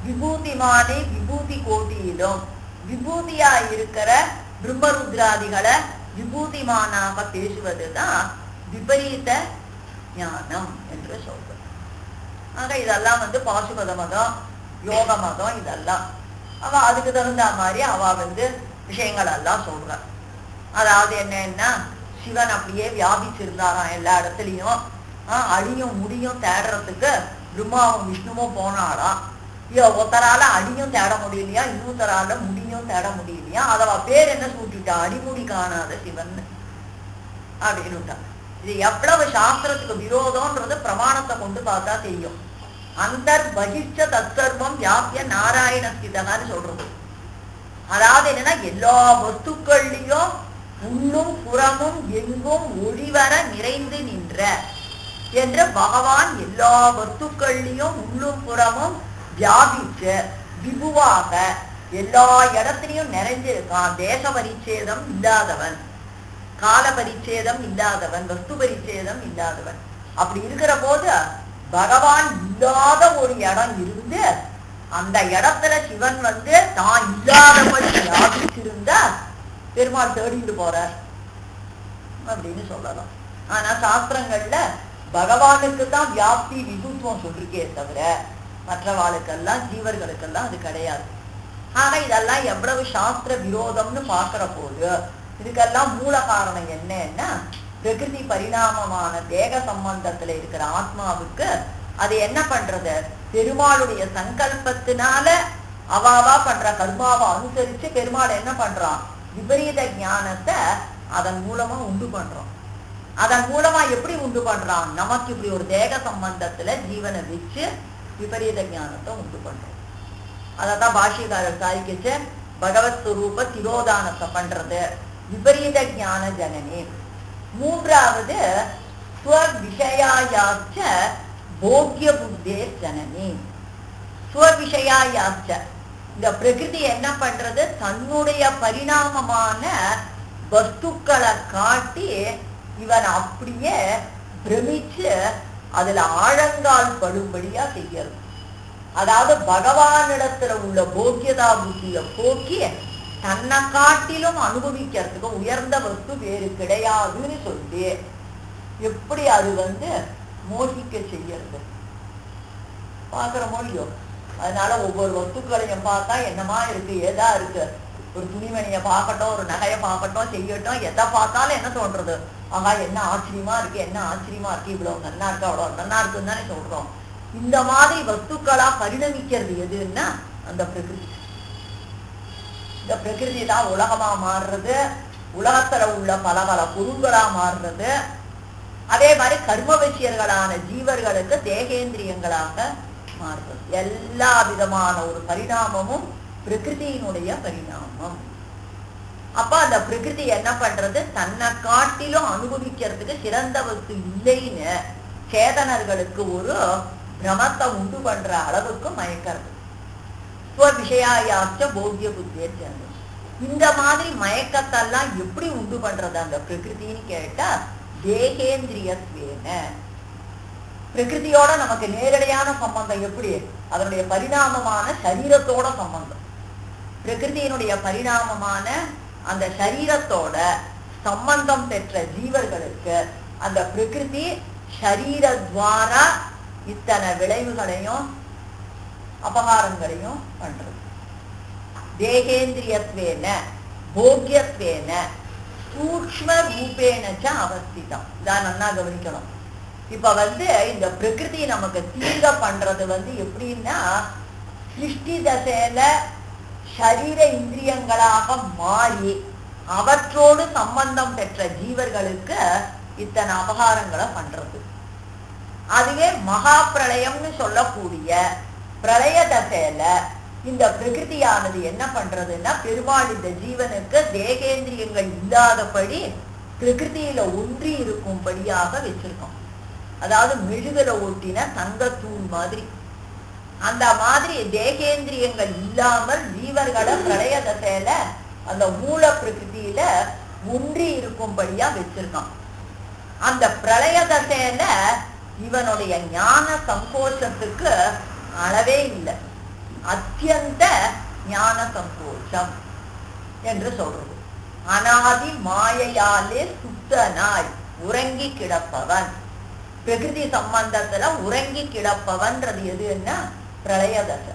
விபூதிமானே விபூதி கோட்டியிலும் விபூதியா இருக்கிற பிரம்மருத்ராதிகளை விபூதிமானாக பேசுவதுதான் விபரீத ஞானம் என்று சொல்றது. ஆக இதெல்லாம் பாசுபத மதம், யோக மதம், இதெல்லாம் அவ அதுக்கு தகுந்த மாதிரி அவ விஷயங்கள் எல்லாம் சொல்ற. அதாவது என்னன்னா, சிவன் அப்படியே வியாபிச்சிருந்தாராம் எல்லா இடத்துலயும். அடியும் முடியும் தேடுறதுக்கு பிரம்மாவும் விஷ்ணுவும் போனாராம். ஒருத்தரால அடியும் தேட முடியலையா, இன்னொருத்தரால முடியும் தேட முடியலையா. அதவ பேர் என்ன சூட்டிட்டா, அடிமுடி காணாத சிவன் அப்படின்னு. இது எவ்வளவு சாஸ்திரத்துக்கு விரோதம்ன்றது பிரமாணத்தை கொண்டு பார்த்தா தெரியும். அந்தர் பகிஷ்ட தற்சர்வம் வியாபிய நாராயண ஸ்திதகான்னு சொல்றது. அதாவது என்னன்னா, எல்லா வஸ்துக்கள்லயும் உள்ளும் புறமும் எங்கும் ஒளிவர நிறைந்து நின்ற என்று பகவான் எல்லா வஸ்துக்கள்லயும் உள்ளும் புறமும் வியாபிச்சு விபுவாக எல்லா இடத்திலையும் நிறைஞ்சிருக்கான். தேச பரிச்சேதம் இல்லாதவன், கால பரிச்சேதம் இல்லாதவன், வஸ்து பரிச்சேதம் இல்லாதவன். அப்படி இருக்கிற போது பகவான் இல்லாத ஒரு இடம் இருந்து அந்த இடத்துல சிவன் தான் இல்லாதபடி வியாபிச்சிருந்தா பெருமாள் தேடிட்டு போறார் அப்படின்னு சொல்லலாம். ஆனா சாஸ்திரங்கள்ல பகவானுக்கு தான் வியாப்தி விபுத்துவம் சொல்லிருக்கே தவிர மற்றவாளுக்கெல்லாம் ஜீவர்களுக்கெல்லாம் அது கிடையாது. ஆனா இதெல்லாம் எவ்வளவு சாஸ்திர விரோதம்னு பாக்குற போது இதுக்கெல்லாம் மூல காரணம் என்னன்னா, பிரகிருதி பரிணாமமான தேக சம்பந்தத்துல இருக்கிற ஆத்மாவுக்கு அது என்ன பண்றது, பெருமாளுடைய சங்கல்பத்தினால அவாவா பண்ற கர்மாவை அனுசரிச்சு பெருமாள் என்ன பண்றான், விபரீத ஞானத்தை அதன் மூலமா உண்டு பண்றோம். அதன் மூலமா எப்படி உண்டு பண்றான், நமக்கு இப்படி ஒரு தேக சம்பந்தத்துல ஜீவனை வச்சு விபரீத ஞானத்தை உண்டு பண்றோம். அதத்தான் பாஷ்யக்காரர் சாதிக்கிச்சு, பகவத் ஸ்வரூப திரோதானத்தை பண்றது விபரீத ஞான ஜனனி. மூன்றாவது ஸ்வவிஷயாயாச்ச போக்ய புத்தே ஜனனி. ஸ்வவிஷயாயாச்ச, இந்த பிரகிருதி என்ன பண்றது, தன்னுடைய பரிணாமமான வஸ்துக்களை காட்டி இவன் அப்படியே பிரமிச்சு அதுல ஆழங்கால் படும்படியா செய்யறது. அதாவது பகவானிடத்துல உள்ள போக்கியதா புத்திய போக்கி தன்னை காட்டிலும் அனுபவிக்கிறதுக்கு உயர்ந்த வஸ்து வேறு கிடையாதுன்னு சொல்லி எப்படி அது மோகிக்க செய்யறது பாக்குற மொழியோ. அதனால ஒவ்வொரு வஸ்துக்களையும் பார்த்தா என்னமா இருக்கு, ஏதா இருக்கு. ஒரு துணிமணியை பார்க்கட்டும், ஒரு நகையை பார்க்கட்டும், செய்யட்டும், எதை பார்த்தாலும் என்ன தோன்றது, ஆகா என்ன ஆச்சரியமா இருக்கு, என்ன ஆச்சரியமா இருக்கு, இவ்வளவு நல்லா இருக்கு, அவ்வளவு நல்லா இருக்குன்னு தானே சொல்றோம். இந்த மாதிரி வஸ்துக்களா பரிணமிக்கிறது எதுன்னா அந்த பிரகிருதி. இந்த பிரகிருதி தான் உலகமா மாறுறது, உலகத்துல உள்ள பல பல பொருள்களா மாறுறது. அதே மாதிரி கர்மவசியர்களான ஜீவர்களுக்கு தேகேந்திரியங்களாக மாறுறது. எல்லா விதமான ஒரு பரிணாமமும் பிரகிருதியினுடைய பரிணாமம். அப்ப அந்த பிரகிருதி என்ன பண்றது, தன்னை காட்டிலும் அனுபவிக்கிறதுக்கு சிறந்த வஸ்து இல்லைன்னு சேதனர்களுக்கு ஒரு பிரமத்தை உண்டு பண்ற அளவுக்கு மயக்கிறது. ஸ்வவிஷயாயாச்ச போக்ய புத்தியை சேர்ந்து இந்த மாதிரி மயக்கத்தெல்லாம் எப்படி உண்டு பண்றது அந்த பிரகிருத்தின்னு கேட்டா, தேகேந்திரியத்வேன. பிரகிருதியோட நமக்கு நேரடியான சம்பந்தம் எப்படி, அதனுடைய பரிணாமமான சரீரத்தோட சம்பந்தம். பிரகிருதியினுடைய பரிணாமமான அந்த சரீரத்தோட சம்பந்தம் பெற்ற ஜீவர்களுக்கு அந்த பிரகிருதி சரீரத்வாரா இத்தனை விளைவுகளையும் அபகாரங்களையும் பண்றது. தேகேந்திரியத்வேன போக்யத்வேன சூக்ஷ்ம ரூபேனச்ச அவஸ்திதம். இதான் நல்லா கவனிக்கணும். இப்ப இந்த பிரகிருதி நமக்கு தீங்க பண்றது எப்படின்னா, சிருஷ்டி தசையில சரீர இந்திரியங்களாக மாறி அவற்றோடு சம்பந்தம் பெற்ற ஜீவர்களுக்கு இத்தனை அபகாரங்களை பண்றது. அதுவே மகா பிரளயம்னு சொல்லக்கூடிய பிரளய தசையில இந்த பிரகிருதியானது என்ன பண்றதுன்னா, பெருமாள் இந்த ஜீவனுக்கு தேகேந்திரியங்கள் இல்லாதபடி பிரகிருதியில ஒன்றி இருக்கும்படியாக வச்சிருக்கோம். அதாவது மெழுகுல ஒட்டின தங்கத்தூள் மாதிரி. அந்த மாதிரி தேகேந்திரியங்கள் இல்லாமல் ஜீவர்களை பிரளய தசையில அந்த மூல பிரகிருதியில ஒன்றி இருக்கும்படியா வச்சிருக்கான். அந்த பிரளய தசையில இவனுடைய ஞான சங்கோச்சத்துக்கு அளவே இல்லை. அத்தியந்த ஞான சங்கோச்சம் என்று சொல்றது. அனாதி மாயையாலே சுத்தனாய் உறங்கி கிடப்பவன். பிரகிருதி சம்பந்தத்துல உறங்கி கிடப்பவன்றது எதுன்னா பிரளய தசை.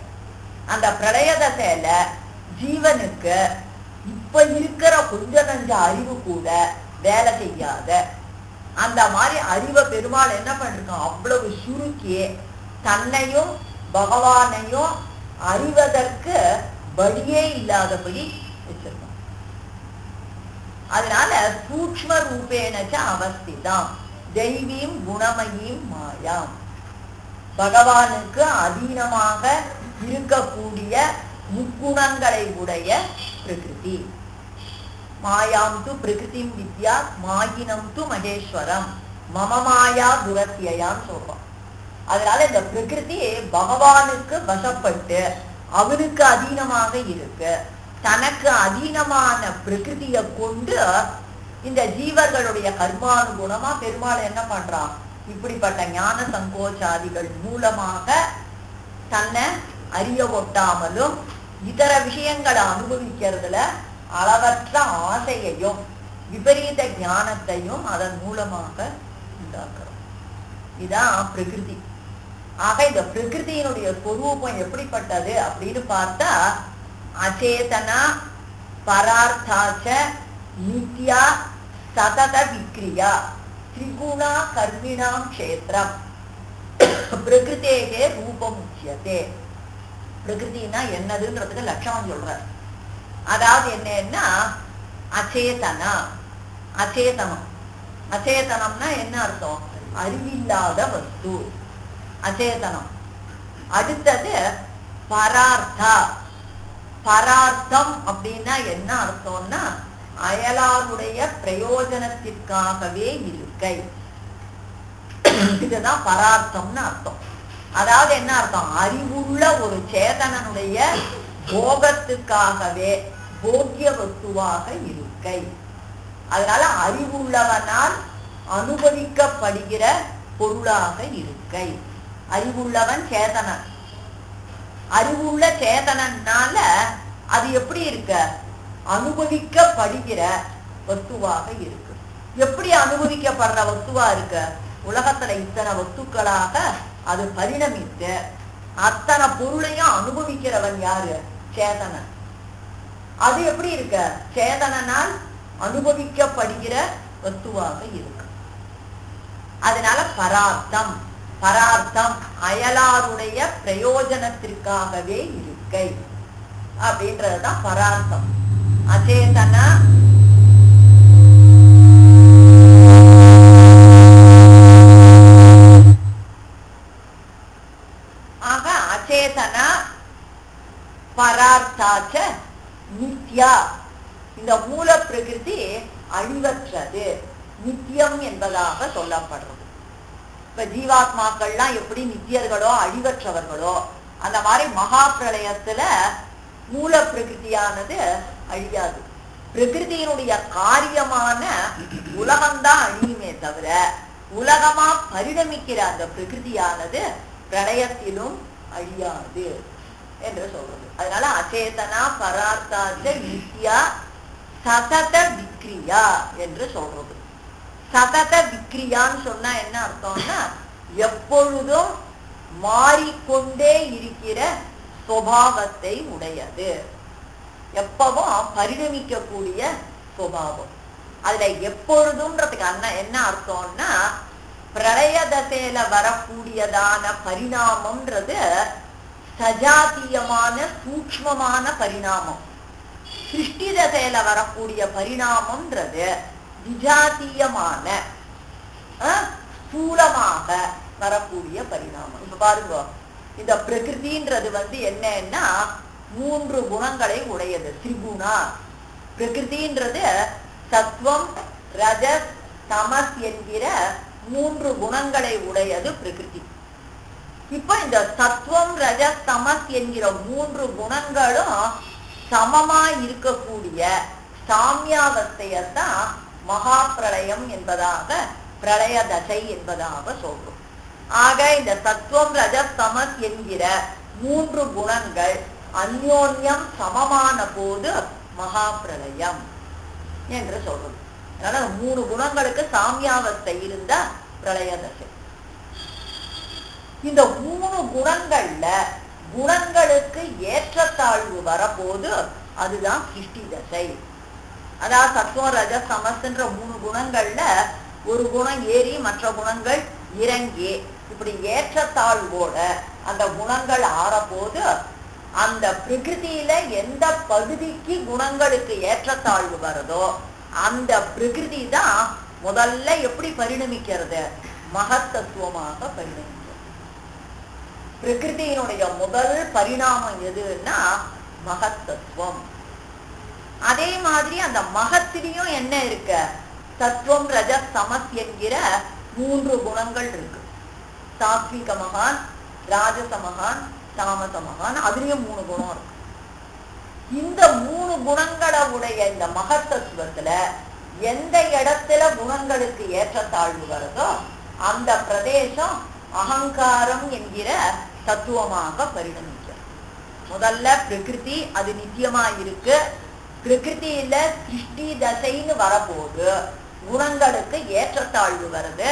அந்த பிரளய தசையில ஜீவனுக்கு இப்ப இருக்கிற கொஞ்ச நஞ்ச அறிவு கூட வேலை செய்யாத அந்த மாதிரி அறிவை பெருமாள் என்ன பண்ணிருக்கான், அவ்வளவு சுருக்கி தன்னையும் பகவானையும் அறிவதற்கு வழியே இல்லாதபடி வச்சிருக்கான். அதனால சூக்ஷ்ம ரூபேனச்ச அவஸ்திதான் தெய்வீம் குணமயீம் மாயாம். பகவானுக்கு அதீனமாக இருக்கக்கூடிய முக்குணங்களை உடைய பிரகிருதி. மாயாம் து பிரகிருதிம் வித்யா மாயினம் து மகேஸ்வரம் மம மாயா துரத்தியான்னு சொல்றோம். அதனால இந்த பிரகிருதி பகவானுக்கு வசப்பட்டு அவனுக்கு அதீனமாக இருக்கு. தனக்கு அதீனமான பிரகிருதியை கொண்டு இந்த ஜீவர்களுடைய கர்மானுகுணமா பெருமாள் என்ன பண்றான், இப்படிப்பட்ட ஞான சங்கோச்சாதிகள் மூலமாக தன்னை அறிய ஒட்டாமலும் இதர விஷயங்களை அனுபவிக்கிறதுல அளவற்ற ஆசையையும் விபரீத ஞானத்தையும் அதன் மூலமாக உண்டாக்குறோம். இதான் பிரகிருதி. ஆக இந்த பிரகிருதியினுடைய ஸ்வரூபம் எப்படிப்பட்டது அப்படின்னு பார்த்தா அச்சேதனா பரார்த்தாச்ச நித்யா சதத விக்ரியா திரிகுணா கர்மிணாம் க்ஷேத்ரம் பிரகிருதேகே ரூபம் உச்சியதே. பிரகிருதினா என்னதுன்றதுக்கு லட்சணம் சொல்ற. அதாவது என்னன்னா அச்சேதனா, அச்சேதனம். அச்சேதனம்னா என்ன அர்த்தம், அறிவில்லாத வஸ்து அச்சேதனம். அடுத்தது பரார்த்தா. பரார்த்தம் அப்படின்னா என்ன அர்த்தம்னா அயலாருடைய பிரயோஜனத்திற்காகவே இருக்கை. இதுதான் பரார்த்தம்னு அர்த்தம். அதாவது என்ன அர்த்தம், அறிவுள்ள ஒரு சேதனனுடைய போகத்துக்காகவே போக்கிய வஸ்துவாக இருக்கை. அதனால அறிவுள்ளவனால் அனுபவிக்கப்படுகிற பொருளாக இருக்கை. அறிவுள்ளவன் சேதனன். அறிவுள்ள சேதனனால அது எப்படி இருக்க, அனுபவிக்கப்படுகிற வஸ்துவாக இருக்கு. எப்படி அனுபவிக்கப்படுற வஸ்துவா இருக்கு, உலகத்துல இத்தனை வஸ்துக்களாக அது பரிணமித்து அத்தனை பொருளையும் அனுபவிக்கிறவன் யாரு, சேதனன். அது எப்படி இருக்க, சேதனனால் அனுபவிக்கப்படுகிற வஸ்துவாக இருக்கு. அதனால பரார்த்தம். பரார்த்தம் அயலாருடைய பிரயோஜனத்திற்காகவே இருக்கை அப்படின்றதுதான் பரார்த்தம். அச்சேதன ஆக அச்சேதன பரார்த்தாச்ச நித்யா. இந்த மூல பிரகிருதி அழிவற்றது, நித்தியம் என்பதாக சொல்லப்படுறது. இப்ப ஜீவாத்மாக்கள்லாம் எப்படி நித்தியர்களோ அழிவற்றவர்களோ அந்த மாதிரி மகா பிரளயத்துல மூல பிரகிருதியானது அழியாது. பிரகிருதியினுடைய காரியமான உலகம்தான் அழியுமே தவிர உலகமா பரிணமிக்கிற அந்த பிரகிருதியானது பிரளயத்திலும் அழியாது என்று சொல்றது. அதனால அச்சேதனா பரார்த்தாச்ச நித்யா சதத விக்ரியா என்று சொல்றது. சதத விக்ரியான்னு சொன்னா என்ன அர்த்தம்னா எப்பொழுதும் மாறிக்கொண்டே இருக்கிற சுபாவத்தை உடையது, எப்பவும் பரிணமிக்க கூடிய சுபாவம். அதுல எப்பொழுதும்ன்றதுக்கு என்ன அர்த்தம்னா பிரளய தசையில வரக்கூடியதான பரிணாமம்ன்றது சஜாத்தியமான சூக்ஷ்மமான பரிணாமம். சிருஷ்டி தசையில வரக்கூடிய பரிணாமம்ன்றது விஜாத்தியமான ஸ்தூலமாக வரக்கூடிய பரிணாமம். இப்ப பாருங்க, இந்த பிரகிருதின்றது என்னன்னா 3 குணங்களை உடையது, திரிகுணா. பிரகிருதின்றது சத்வம் ரஜஸ் தமஸ் என்கிற மூன்று குணங்களை உடையது பிரகிருதி. இப்ப இந்த சத்துவம் ரஜஸ் தமஸ் என்கிற மூன்று குணங்களும் சமமா இருக்கக்கூடிய சாமியாவஸ்தையத்தான் மகா பிரளயம் என்பதாக, பிரளய தசை என்பதாக சொல்றோம். ஆக இந்த சத்துவம் ரஜஸ் தமஸ் என்கிற மூன்று குணங்கள் அந்யோன்யம் சமமான போது மகா பிரளயம் என்று சொல்றது. அதனால மூணு குணங்களுக்கு சாமியாவஸ்தை இருந்த பிரளய தசை. இந்த மூணு குணங்கள்ல குணங்களுக்கு ஏற்றத்தாழ்வு வரப்போது அதுதான் சிருஷ்டி தசை. அதாவது சத்துவம் ரஜஸ் தமஸ்ன்ற மூணு குணங்கள்ல ஒரு குணம் ஏறி மற்ற குணங்கள் இறங்கி இப்படி ஏற்றத்தாழ்வோட அந்த குணங்கள் ஆறப்போது அந்த பிரகிருதியில எந்த பகுதிக்கு குணங்களுக்கு ஏற்றத்தாழ்வு வருதோ அந்த பிரகிருதி தான் முதல்ல எப்படி பரிணமிக்கிறது, மகத்தத்துவமாக பரிணமிக்கிறது. பிரகிருதியினுடைய முதல் பரிணாமம் எதுன்னா மகத்தத்துவம். அதே மாதிரி அந்த மகத்திலையும் என்ன இருக்கு, சத்துவம் ரஜஸ் தமஸ் என்கிற மூன்று குணங்கள் இருக்கு. சாத்விக மகான், ராஜச மகான், தாமச மகான், அதுலயும் மூணு குணம் இருக்கு. இந்த மூணு குணங்களை உடைய இந்த மகத்தத்துவத்துல எந்த இடத்துல குணங்களுக்கு ஏற்றத்தாழ்வு வருதோ அந்த பிரதேசம் அகங்காரம் என்கிற தத்துவமாக பரிணமிக்கிறது. முதல்ல பிரகிருதி, அது நித்தியமா இருக்கு. பிரகிருதியில சிருஷ்டி தசைன்னு வரப்போது குணங்களுக்கு ஏற்றத்தாழ்வு வருது.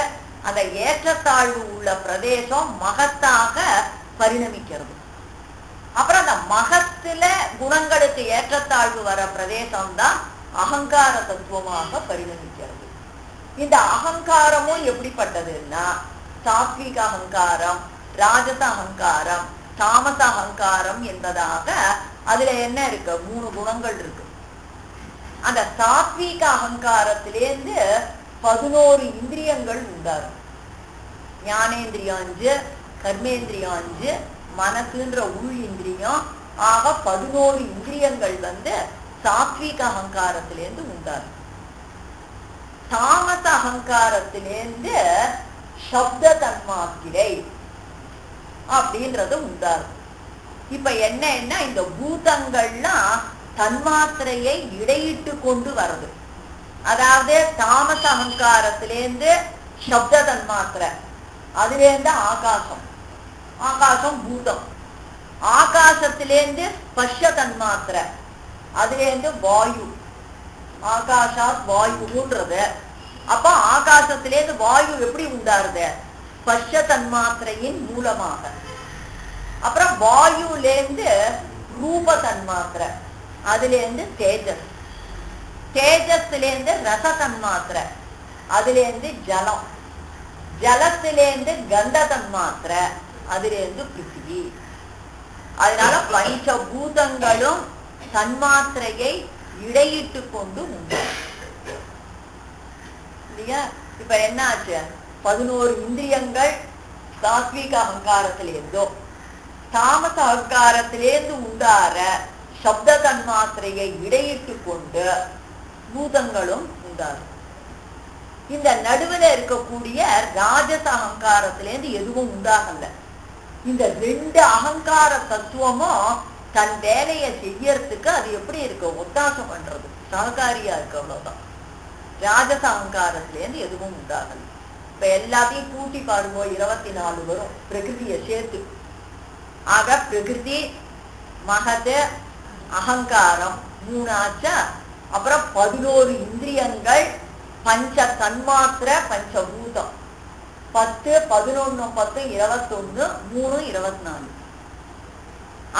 அந்த ஏற்றத்தாழ்வு உள்ள பிரதேசம் மகத்தாக பரிணமிக்கிறது. அப்புறம் அந்த மகத்துல குணங்களுக்கு ஏற்றத்தாழ்வு வர பிரதேசம் தான் அகங்கார தத்துவமாக பரிணமிக்கிறது. இந்த அகங்காரமும் எப்படிப்பட்டதுன்னா சாத்விக அகங்காரம், ராஜச அகங்காரம், தாமச அகங்காரம் என்பதாக அதுல என்ன இருக்கு, மூணு குணங்கள் இருக்கு. அந்த சாத்விக அகங்காரத்திலேருந்து 11 இந்திரியங்கள் உண்டாரு. ஞானேந்திரியம் 5, கர்மேந்திரியம் 5, மனசுன்ற உள் இந்திரியம் ஆக 11 இந்திரியங்கள் சாத்விக அகங்காரத்திலேருந்து உண்டாரு. தாமச அகங்காரத்திலேருந்து சப்த தன்மாத்திரை அப்படின்றது உண்டாரு. இப்ப என்னன்னா இந்த பூதங்கள்லாம் தன்மாத்திரையை இடையிட்டு கொண்டு வருது. அதாவது தாமச அகங்காரத்திலேருந்து சப்த தன்மாத்திரை, அதுலேருந்து ஆகாசம், ஆகாசம் பூதம், ஆகாசத்திலேருந்து ஸ்பர்ஷ தன்மாத்திரை, அதுலேருந்து வாயு, ஆகாஷாத் வாயுன்றது. அப்ப ஆகாசத்திலேருந்து வாயு எப்படி உண்டாருது, ஸ்பர்ஷ தன்மாத்திரையின் மூலமாக. அப்புறம் வாயுலேருந்து ரூப தன்மாத்திரை, அதுலேருந்து தேஜஸ், தேஜஸ்லேருந்து ரச தன்மாத்திரை, அதுலேருந்து ஜலம், ஜலத்திலேருந்து கந்த தன்மாத்திரை, அதுலேருந்து பிருத்திவி. அதனால பஞ்சபூதங்களும் தன்மாத்திரையை இடையிட்டு கொண்டு உண்டு இல்லையா. இப்ப என்ன ஆச்சு, 11 இந்திரியங்கள் சாத்விக அகங்காரத்திலேருந்தோ தாமச அகங்காரத்திலேருந்து உண்டார சப்த தன்மாத்திரையை இடையிட்டு கொண்டு பூதங்களும் உண்டாரு. இந்த நடுவுல இருக்கக்கூடிய ராஜச அகங்காரத்திலேருந்து எதுவும் உண்டாகல. இந்த 2 அகங்கார தத்துவமும் தன் வேலையை செய்யறதுக்கு அது எப்படி இருக்கு, ஒத்தாசம் பண்றது, சககாரியா இருக்கு, அவ்வளவுதான். ராஜச அகங்காரத்திலேருந்து எதுவும் உண்டாகல. இப்ப எல்லாத்தையும் கூட்டி பாருங்க, 24 வரும் பிரகிருதியை சேர்த்து. ஆக பிரகிருதி, மகது, அகங்காரம் 3 ஆச்சா. அப்புறம் 11 இந்திரியங்கள், பஞ்ச தன்மாத்திர, பஞ்சபூதம் 10, 11, 10, 21, 3, 24.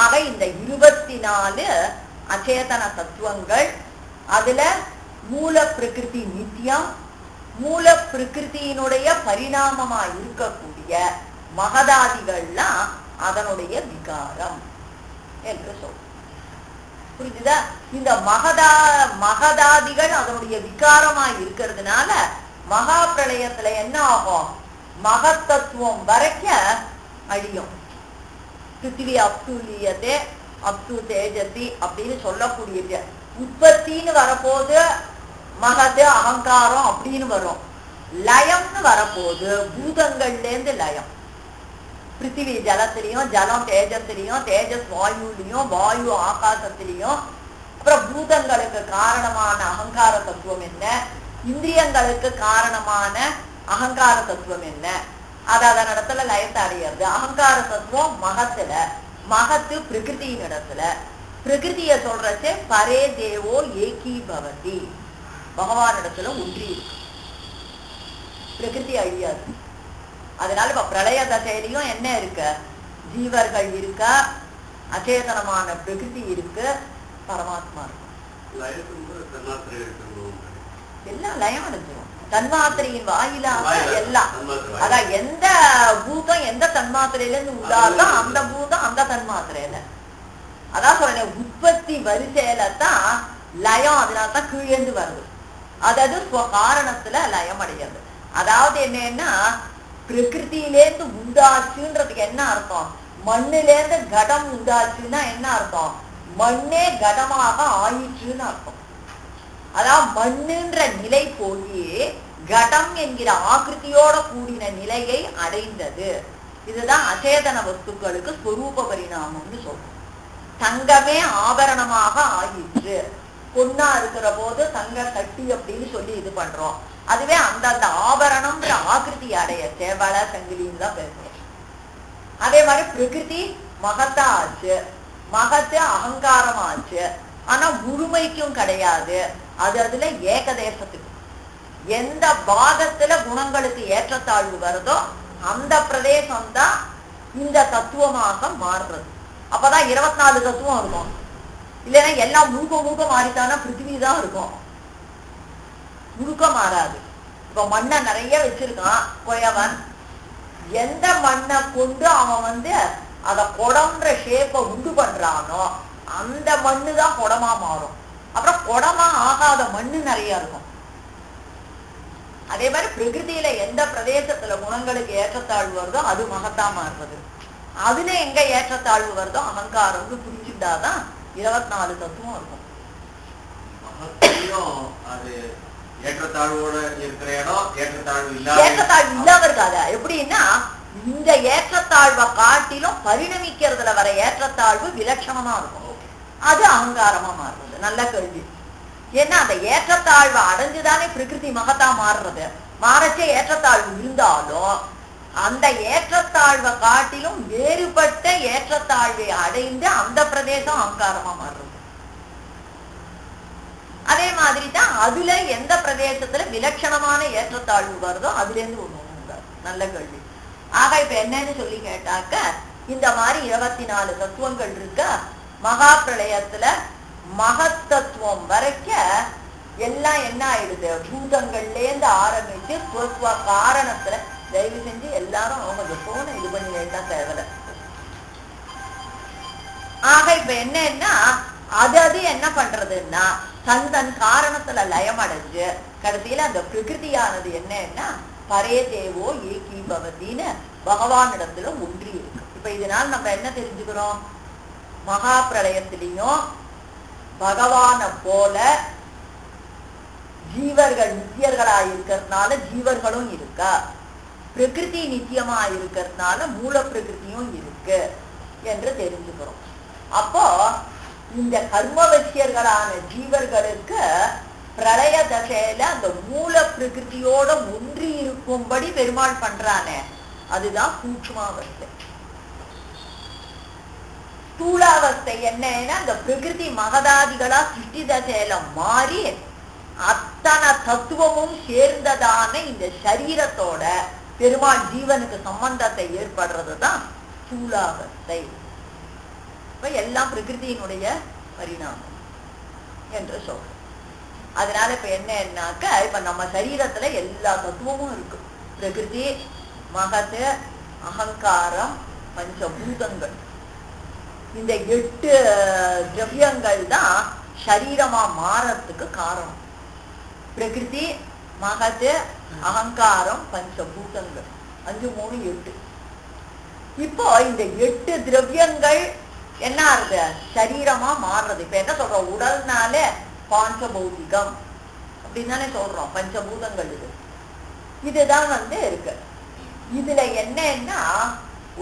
ஆக இந்த 24 அச்சேதன தத்துவங்கள். அதுல மூல பிரகிருதி நித்தியம், மூல பிரகிருதியினுடைய பரிணாமமா இருக்கக்கூடிய மகதாதிகள்லாம் அதனுடைய விகாரம் என்று சொல்றோம். புரிஞ்சுதா? இந்த மகதாதிகள் அதனுடைய விகாரமா இருக்கிறதுனால மகா பிரளயத்துல என்ன ஆகும், மகத்தத்துவம் வரைக்க அழியும். பிருத்திவி அப்துல்லியதே அப்து தேஜசி அப்படின்னு சொல்லக்கூடியது உற்பத்தின்னு வரப்போது மகது அகங்காரம் அப்படின்னு வரும். லயம்னு வரப்போது பூதங்கள்ல இருந்து லயம். பிருத்திவி ஜலத்திலையும், ஜலம் தேஜத்திலையும், தேஜஸ் வாயுலையும், வாயு ஆகாசத்திலையும், அப்புறம் பூதங்களுக்கு காரணமான அகங்கார தத்துவம் என்ன, இந்திரியங்களுக்கு காரணமான அகங்கார தத்துவம் என்ன, அது அதன் இடத்துல லயத்தை அடையிறது. அகங்கார தத்துவம் மகத்துல, மகத்து பிரகிருதியின் இடத்துல. பிரகிருதிய சொல்றச்சே பரே தேவோ ஏகி பவதி, பகவான் இடத்துல ஒன்றி இருக்கு, பிரகிருதி அழியாது. அதனால இப்ப பிரளய தசையிலையும் என்ன இருக்கு, ஜீவர்கள் இருக்க, அச்சேதனமான பிரகிருதி இருக்கு, பரமாத்மா இருக்கு. எல்லாம் லயம் அடைஞ்சிடும் தன்மாத்திரையின் வாயிலாக. எல்லாம் அதான் எந்த பூதம் எந்த தன்மாத்திரையில இருந்து உண்டாதோ அந்த பூதம் அந்த தன்மாத்திரையில. அதான் சொல்றேன், உற்பத்தி வரிசையில தான் லயம், அதனால்தான் கீழேந்து வருது. அதாவது காரணத்துல லயம் அடையாது. அதாவது என்னன்னா, பிரகிருத்திலேருந்து உண்டாச்சுன்றதுக்கு என்ன அர்த்தம், மண்ணிலேருந்து கடம் உண்டாச்சுன்னா என்ன அர்த்தம், மண்ணே கடமாக ஆயிற்றுன்னு அர்த்தம். அதாவது மண்ணுன்ற நிலை போய் கடம் என்கிற ஆக்கிருத்தியோட கூடின நிலையை அடைந்தது. இதுதான் அச்சேதன வஸ்துக்களுக்கு ஸ்வரூப பரிணாமம்னு சொல்றோம். தங்கமே ஆபரணமாக ஆயிற்று, பொண்ணா இருக்கிற போது தங்க கட்டி அப்படின்னு சொல்லி இது பண்றோம். அதுவே அந்தந்த ஆபரணம்ன்ற ஆக்கிருதி அடைய சேவல சங்கிலின்னு தான் பேசுறோம். அதே மாதிரி பிரகிருதி மகத்தா ஆச்சு, மகத்து அகங்காரம் ஆச்சு. ஆனா முழுமைக்கும் கிடையாது. அது அதுல ஏகதேசத்துக்கு எந்த பாகத்துல குணங்களுக்கு ஏற்றத்தாழ்வு வருதோ அந்த பிரதேசம் தான் இந்த தத்துவமாக மாறுறது. அப்பதான் 24 தத்துவம் இருக்கும். இல்லைன்னா எல்லாம் முழுக்க மாறித்தானா பிருத்திவி தான் இருக்கும், முழுக்க மாறாது. இப்ப மண்ணை நிறைய வச்சிருக்கான் போயவன், எந்த மண்ணை கொண்டு அவன் அத குடம்ன்ற ஷேப்பை உண்டு பண்றானோ அந்த மண்ணு தான் குடமா மாறும். அப்புறம் குடமா ஆகாத மண்ணு நிறைய இருக்கும். அதே மாதிரி பிரகிருதியில எந்த பிரதேசத்துல குணங்களுக்கு ஏற்றத்தாழ்வு வருதோ அது மகத்தா மாறுறது. அதுல எங்க ஏற்றத்தாழ்வு வருதோ அகங்காரம்னு புரிஞ்சுட்டாதான் 24 தத்துவம் இருக்கும். ஏற்றத்தாழ்வோட இருக்கிற இடம் ஏற்றத்தாழ்வு இல்லாம இருக்காது. எப்படின்னா, இந்த ஏற்றத்தாழ்வை காட்டிலும் பரிணமிக்கிறதுல வர ஏற்றத்தாழ்வு விலட்சணமா இருக்கும். அது அகங்காரமா மாறுறது. நல்ல கேள்வி. ஏன்னா அந்த ஏற்றத்தாழ்வை அடைஞ்சுதானே பிரகிருதி மகத்தா மாறுறது. மாறச்சே ஏற்றத்தாழ்வு இருந்தாலும் அந்த ஏற்றத்தாழ்வை காட்டிலும் வேறுபட்ட ஏற்றத்தாழ்வை அடைந்து அந்த பிரதேசம் அகங்காரமா மாறுறது. அதே மாதிரி தான் அதுல எந்த பிரதேசத்துல விலட்சணமான ஏற்றத்தாழ்வு வருதோ அதுல இருந்து ஒண்ணு உண்டாது. நல்ல கேள்வி. ஆக இப்ப என்னன்னு சொல்லி கேட்டாக்க, இந்த மாதிரி 24 தத்துவங்கள் இருக்க. மகா பிரளயத்துல மகத்தத்துவம் வரைக்க எல்லாம் என்ன ஆயிடுது, பூதங்கள்ல இருந்து ஆரம்பிச்சு துவ காரணத்துல. தயவு செஞ்சு எல்லாரும் அவங்க போன இது பண்ணி வேண்டாம், தேவையில்ல. ஆக இப்ப என்னன்னா, அது என்ன பண்றதுன்னா தன் காரணத்துல லயம் அடைஞ்சு கடைசியில அந்த பிரகிருதியானது என்னன்னா பரே தேவோ ஏகி பவதின்னு பகவான் இடத்துல ஒன்றி இருக்கு. இப்ப இதனால நம்ம என்ன தெரிஞ்சுக்கிறோம், மகா பிரளயத்திலையும் பகவான போல ஜீவர்கள் நித்தியர்களா இருக்கிறதுனால ஜீவர்களும் இருக்கா, பிரகிருதி நித்தியமா இருக்கிறதுனால மூல பிரகிருதியும் இருக்கு என்று தெரிஞ்சுக்கிறோம். அப்போ இந்த கர்மவசியர்களான ஜீவர்களுக்கு பிரளய தசையில அந்த மூல பிரகிருதியோட ஒன்றி இருக்கும்படி பெருமாள் பண்றானே அதுதான் சூட்சுமாவஸ்தை. ஸ்தூலாவஸ்தை என்னன்னா, அந்த பிரகிருதி மகதாதிகளா சிருஷ்டி தசையில மாறி அத்தனை தத்துவமும் சேர்ந்ததான இந்த சரீரத்தோட பெருமாள் ஜீவனுக்கு சம்பந்தத்தை ஏற்படுறதுதான் ஸ்தூலாவஸ்தை. இப்ப எல்லாம் பிரகிருதியினுடைய பரிணாமம் என்று சொல்றோம். அதனால இப்ப என்னன்னாக்க, இப்ப நம்ம சரீரத்துல எல்லா தத்துவமும் இருக்கு. பிரகிருதி, மகத்து, அகங்காரம், பஞ்சபூதங்கள். இந்த 8 திரவியங்கள் தான் சரீரமா மாறத்துக்கு காரணம். பிரகிருதி, மகத்து, அகங்காரம், பஞ்சபூதங்கள். 5, 3, 8. இப்போ இந்த 8 திரவியங்கள் என்ன ஆகுது, சரீரமா மாறுறது. இப்ப என்ன சொல்றோம், உடல்னாலே பாஞ்சபௌதிகம் அப்படின்னு தானே சொல்றோம். பஞ்சபூதங்கள் இது. இதுதான் இருக்கு. இதுல என்னன்னா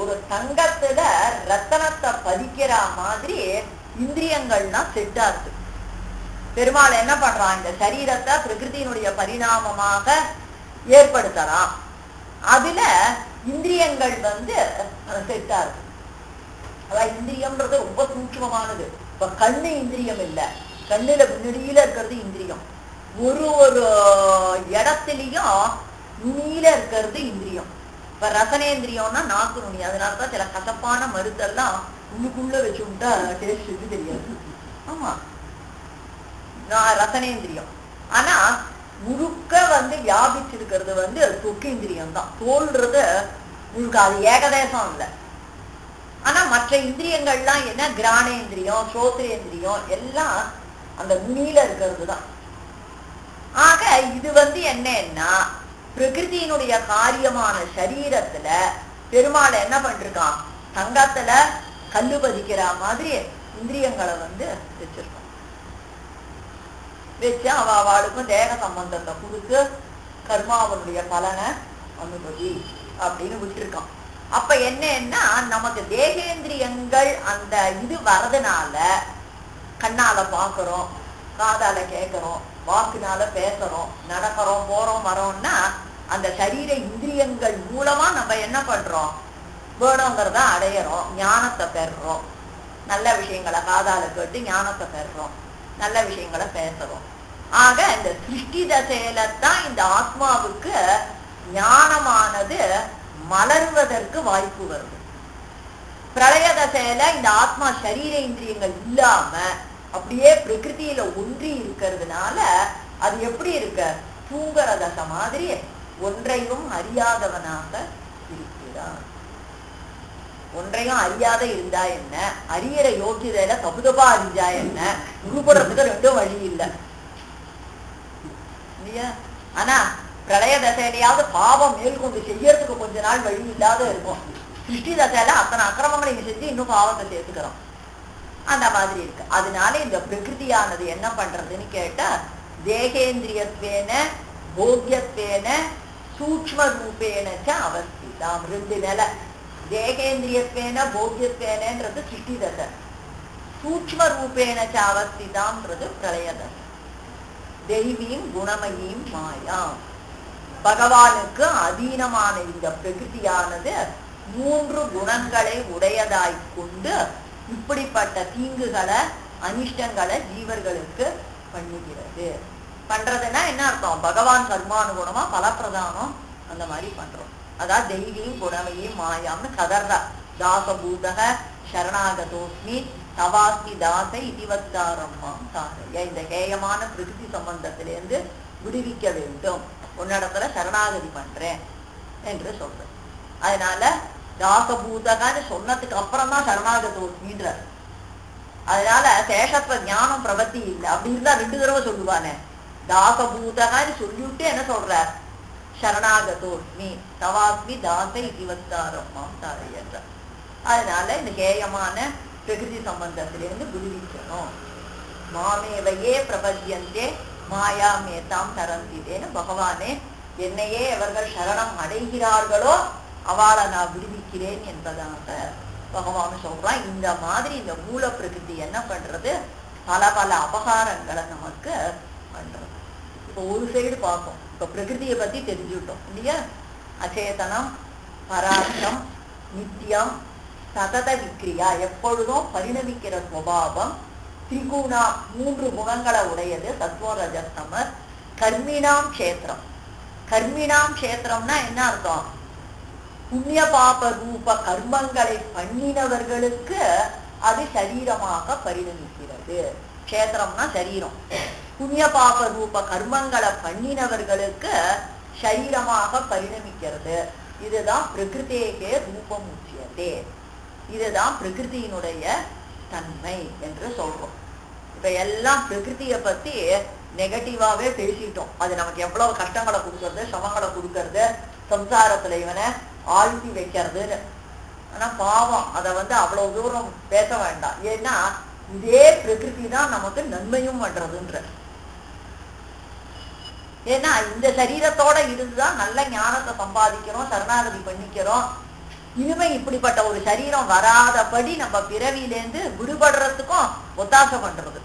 ஒரு தங்கத்துல ரத்தனத்தை பதிக்கிற மாதிரி இந்திரியங்கள்லாம் செட் ஆகுது. பெருமாள் என்ன பண்றான், இந்த சரீரத்தை பிரகிருதியினுடைய பரிணாமமாக ஏற்படுத்தலாம். அதுல இந்திரியங்கள் செட் ஆகுது. அதான் இந்திரியம்ன்றது ரொம்ப சூட்சமானது. இப்ப கண்ணு இந்திரியம் இல்ல, கண்ணுல முன்னாடியில இருக்கிறது இந்திரியம். ஒரு ஒரு இடத்துலயும் நுனியில இருக்கிறது இந்திரியம். இப்ப ரசனேந்திரியம்னா நாக்கு நுனி. அதனாலதான் சில கசப்பான மருந்தெல்லாம் உள்ளுக்குள்ள வச்சு விட்டா டேஸ்ட் தெரியாது. ஆமா, ரசனேந்திரியம். ஆனா முழுக்க வியாபிச்சிருக்கிறது தொக்கு இந்திரியம் தான். தோல்றது உங்களுக்கு அது ஏகதேசம் இல்லை. ஆனா மற்ற இந்திரியங்கள்லாம் என்ன, கிராணேந்திரியம், ஸ்ரோத்ரேந்திரியம் எல்லாம் அந்த நுனியில இருக்கிறது தான். ஆக இது என்னன்னா பிரகிருதியினுடைய காரியமான சரீரத்துல பெருமாள் என்ன பண்றான், தங்கத்துல கல்லு பதிக்கிற மாதிரி இந்திரியங்களை வச்சிருக்கோம். வச்சு அவளுக்கும் தேக சம்பந்தத்தை கொடுத்து கர்மாவனுடைய பலனை அனுபவி அப்படின்னு விட்டுருக்கான். அப்ப என்னன்னா நமக்கு தேகேந்திரியங்கள் அந்த இது வரதுனால கண்ணால பாக்குறோம், காதால கேட்கிறோம், வாக்குனால பேசுறோம், நடக்கிறோம், போறோம், வரோம்னா அந்த சரீர இந்திரியங்கள் மூலமா நம்ம என்ன பண்றோம், வேணுங்கிறத அடையிறோம், ஞானத்தை பெறுறோம். நல்ல விஷயங்களை காதால கேட்டு ஞானத்தை பெறுறோம், நல்ல விஷயங்களை பேசுறோம். ஆக இந்த சிருஷ்டி தசையில தான் இந்த ஆத்மாவுக்கு ஞானமானது மலர்வதற்கு வாய்ப்பு வருது. பிரளய தசையில இந்த ஆத்மா சரீர இந்திரியங்கள் இல்லாம அப்படியே பிரகிருதியில ஒன்றி இருக்கிறதுனால அது எப்படி இருக்க, தூங்குற தசை மாதிரி ஒன்றையும் அறியாதவனாக இருக்கிறான். ஒன்றையும் அறியாத இருந்தா என்ன, அறியற யோகியதையில தப்புதப்பா அறிஞ்சா என்ன, உருப்படுறதுக்கு ரெண்டும் வழி இல்லை இல்லையா? ஆனா பிரளய தசையிலையாவது பாவம் மேற்கொண்டு செய்யறதுக்கு கொஞ்ச நாள் வழி இல்லாத இருக்கும். சிருஷ்டி தசையில அத்தனை அக்கிரமங்களை செஞ்சு இன்னும் பாவத்தை சேர்த்துக்கிறோம். அந்த மாதிரி இருக்கு. அதனால இந்த பிரகிருதியானது என்ன பண்றதுன்னு கேட்டா, தேகேந்திரியத்வேன போக்கியத்வேன சூக்ஷ்ம ரூபேனச்ச அவஸ்திதாம். ரெண்டு நிலை. தேகேந்திரியத்வேன போக்கியத்வேனன்றது சிருஷ்டி தசை, சூக்ஷ்ம ரூபேனச்ச அவஸ்திதாம்ன்றது பிரளய தசை. தெய்வீம் குணமயீம் மாயாம். பகவானுக்கு அதீனமான இந்த பிரகிருதியானது 3 குணங்களை உடையதாய் கொண்டு இப்படிப்பட்ட தீங்குகளை அனிஷ்டங்களை ஜீவர்களுக்கு பண்ணுகிறது. பண்றதுன்னா என்ன அர்த்தம், பகவான் கர்மானுகுணமா பலப்பிரதானம் அந்த மாதிரி பண்றோம். அதான் தெய்வீம் குணமயீம் மாயாம்னு கதர்றா. தாசபூதக சரணாகதோஸ்மி தவாஸ்மி தாச இதுவத்தாரம்மாம் தாரைய. இந்த ஹேயமான பிரகிருதி சம்பந்தத்திலிருந்து விடுவிக்க வேண்டும், உன்னிடத்துல சரணாகதி பண்றேன் என்று சொல்றேன். அதனால தாசபூதகான்னு சொன்னதுக்கு அப்புறம் தான் சரணாகதோஸ்மின்ற. அதனால சேஷத்துவ ஞானம் பிரபத்தி இல்லை. அப்படி இருந்தா 2 தடவை சொல்லுவானே. தாசபூதகான்னு சொல்லிவிட்டு என்ன சொல்ற, சரணாகதோஸ்மி தவாஸ்மி தாச இதுவத்தாரம்மாம் தாரையன்ற. அதனால இந்த ஹேயமான பிரகிருதி சம்பந்தத்திலிருந்து விடுவிக்கணும். மாமேவையே பிரபத்தியந்தே மாயாமேதாம் தரந்திதேன்னு பகவானே என்னையே எவர்கள் சரணம் அடைகிறார்களோ அவளை நான் விடுவிக்கிறேன் என்பதாக பகவான் சொல்றான். இந்த மாதிரி இந்த மூல பிரகிருதி என்ன பண்றது, பல பல அபகாரங்களை நமக்கு பண்றது. இப்ப ஒரு சைடு பார்ப்போம். இப்ப பிரகிருதியை பத்தி தெரிஞ்சுட்டோம் இல்லையா. அச்சேதனம், பரார்த்தம், நித்தியம், சதத விக்ரியா, எப்பொழுதும் பரிணமிக்கிற சுபாவம், திரிகுணா 3 குணங்களை உடையது, சத்வோ ரஜஸ்தமர், கர்மினாம் கஷேத்திரம். கர்மினாம் கஷேத்திரம்னா என்ன அர்த்தம், புண்ணிய பாப ரூப கர்மங்களை பண்ணினவர்களுக்கு அது சரீரமாக பரிணமிக்கிறது. கஷேத்திரம்னா சரீரம். புண்ணிய பாப ரூப கர்மங்களை பண்ணினவர்களுக்கு சரீரமாக பரிணமிக்கிறது. இதுதான் பிரகிருதேகே ரூபம் உச்சியதே. இதுதான் பிரகிருதியினுடைய தன்மை என்று சொல்றோம். இப்ப எல்லாம் பிரகிருதியை பத்தி நெகட்டிவாவே பேசிட்டோம். அது நமக்கு எவ்வளவு கஷ்டங்களை கொடுக்கறது, சமங்களை கொடுக்கறது, சம்சாரத்துல இவனை ஆழ்த்தி வைக்கிறதுன்னு. ஆனா பாவம், அதை அவ்வளவு தூரம் பேச வேண்டாம். ஏன்னா இதே பிரகிருதி தான் நமக்கு நன்மையும் பண்றதுன்ற. ஏன்னா இந்த சரீரத்தோட இருந்துதான் நல்ல ஞானத்தை சம்பாதிக்கிறோம், சரணாகதி பண்ணிக்கிறோம். இனிமே இப்படிப்பட்ட ஒரு சரீரம் வராதபடி நம்ம பிறவியிலேருந்து விடுபடுறதுக்கும் ஒத்தாசை பண்றது.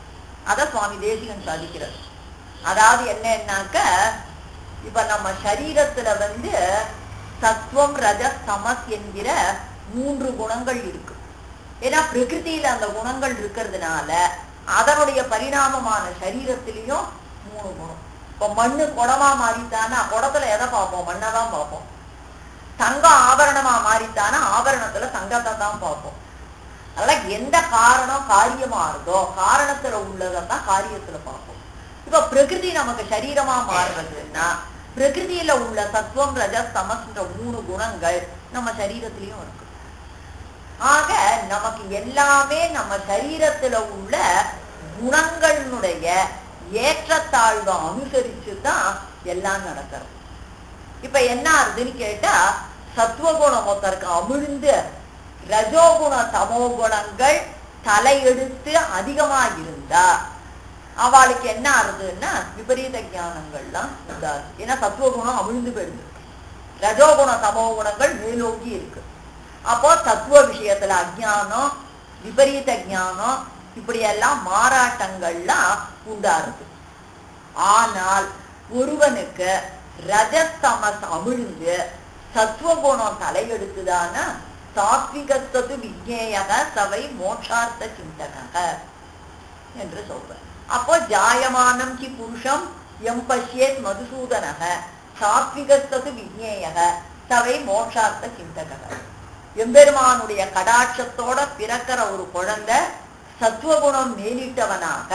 அத சுவாமி தேசிகன் சாதிக்கிறார். அதாவது என்னன்னாக்க, இப்ப நம்ம சரீரத்துல சத்துவம் ரஜஸ் தமஸ் என்கிற 3 குணங்கள் இருக்கு. ஏன்னா பிரகிருதியில அந்த குணங்கள் இருக்கிறதுனால அதனுடைய பரிணாமமான சரீரத்திலையும் 3 குணம். இப்ப மண்ணு குடமா மாறித்தானா குடத்துல எதை பார்ப்போம்? மண்ணை தான் பார்ப்போம். தங்கம் ஆபரணமா மாறித்தானா ஆபரணத்துல தங்கத்தை தான் பார்ப்போம். அதெல்லாம் எந்த காரணம் காரியமா இருந்தோ காரணத்துல உள்ளதான் காரியத்துல பார்ப்போம். இப்ப பிரகிருதி நமக்கு சரீரமா மாறுறதுன்னா பிரகிருதியில உள்ள சத்துவம் ரஜஸ் தமஸ்ன்ற 3 குணங்கள் நம்ம சரீரத்திலையும் இருக்கு. ஆக நமக்கு எல்லாமே நம்ம சரீரத்துல உள்ள குணங்களுடைய ஏற்றத்தாழ்வை அனுசரிச்சுதான் எல்லாம் நடக்கிறது. இப்ப என்ன ஆகுதுன்னு கேட்டா, சத்துவகுணம் ஒருத்தருக்கு அமிழ்ந்து ரஜோகுண தமோ குணங்கள் தலையெடுத்து அதிகமா இருந்தா அவளுக்கு என்ன ஆகுதுன்னா விபரீத ஞானங்கள்லாம் உண்டாது. ஏன்னா சத்துவகுணம் அமிழ்ந்து போயிடுது, ரஜோகுண தமோ குணங்கள் மேலோங்கி இருக்கு. அப்போ தத்துவ விஷயத்துல அஜ்ஞானம், விபரீத ஞானம், இப்படியெல்லாம் மாறாட்டங்கள்லாம் உண்டாருது. ஆனால் ஒருவனுக்கு ரஜஸ்தமஸ் அமிழ்ந்து சத்துவகுணம் தலையெடுத்துதானா சாத்விகத்தது விஜ்ஞேயக சவை மோட்சார்த்த சிந்தக என்று சொல்ற. அப்போ ஜாயமானம் கி புருஷம் எம் பஷ்யேத் மதுசூதனக சாத்விகத்தது விஜ்ஞேயக சவை மோட்சார்த்த சிந்தக. எம்பெருமானுடைய கடாட்சத்தோட பிறக்கிற ஒரு குழந்தை சத்துவகுணம் மேலிட்டவனாக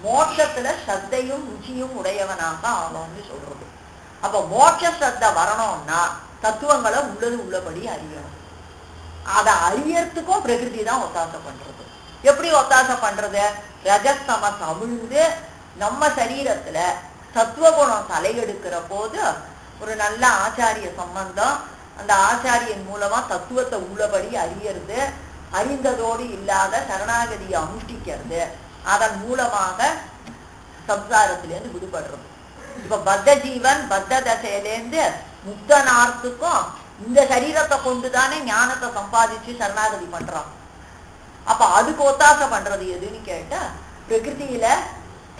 மோட்சத்துல சத்தையும் ருச்சியும் உடையவனாக ஆகும்னு சொல்றது. அப்ப மோட்ச சத்தை வரணும்னா தத்துவங்களை உள்ளபடி அறியணும். அதை அறியறதுக்கும் பிரகிருதி தான் ஒத்தாசை பண்றது. எப்படி ஒத்தாசை பண்றது? ரஜஸ்தமஸ் அமிழ்ந்து நம்ம சரீரத்துல சத்துவகுணம் தலையெடுக்கிற போது ஒரு நல்ல ஆச்சாரிய சம்பந்தம், அந்த ஆச்சாரியன் மூலமா தத்துவத்தை உள்ளபடி அறியறது, அறிந்ததோடு இல்லாத சரணாகதியை அனுஷ்டிக்கிறது, அதன் மூலமாக சம்சாரத்திலேருந்து விடுபடுறது. இப்ப பத்த ஜீவன் பத்த தசையிலேருந்து முக்தனார்த்துக்கும் இந்த சரீரத்தை கொண்டுதானே ஞானத்தை சம்பாதிச்சு சரணாகதி பண்றான். அப்ப அதுக்கு ஒத்தாசை பண்றது எதுன்னு கேட்டா பிரகிருதியில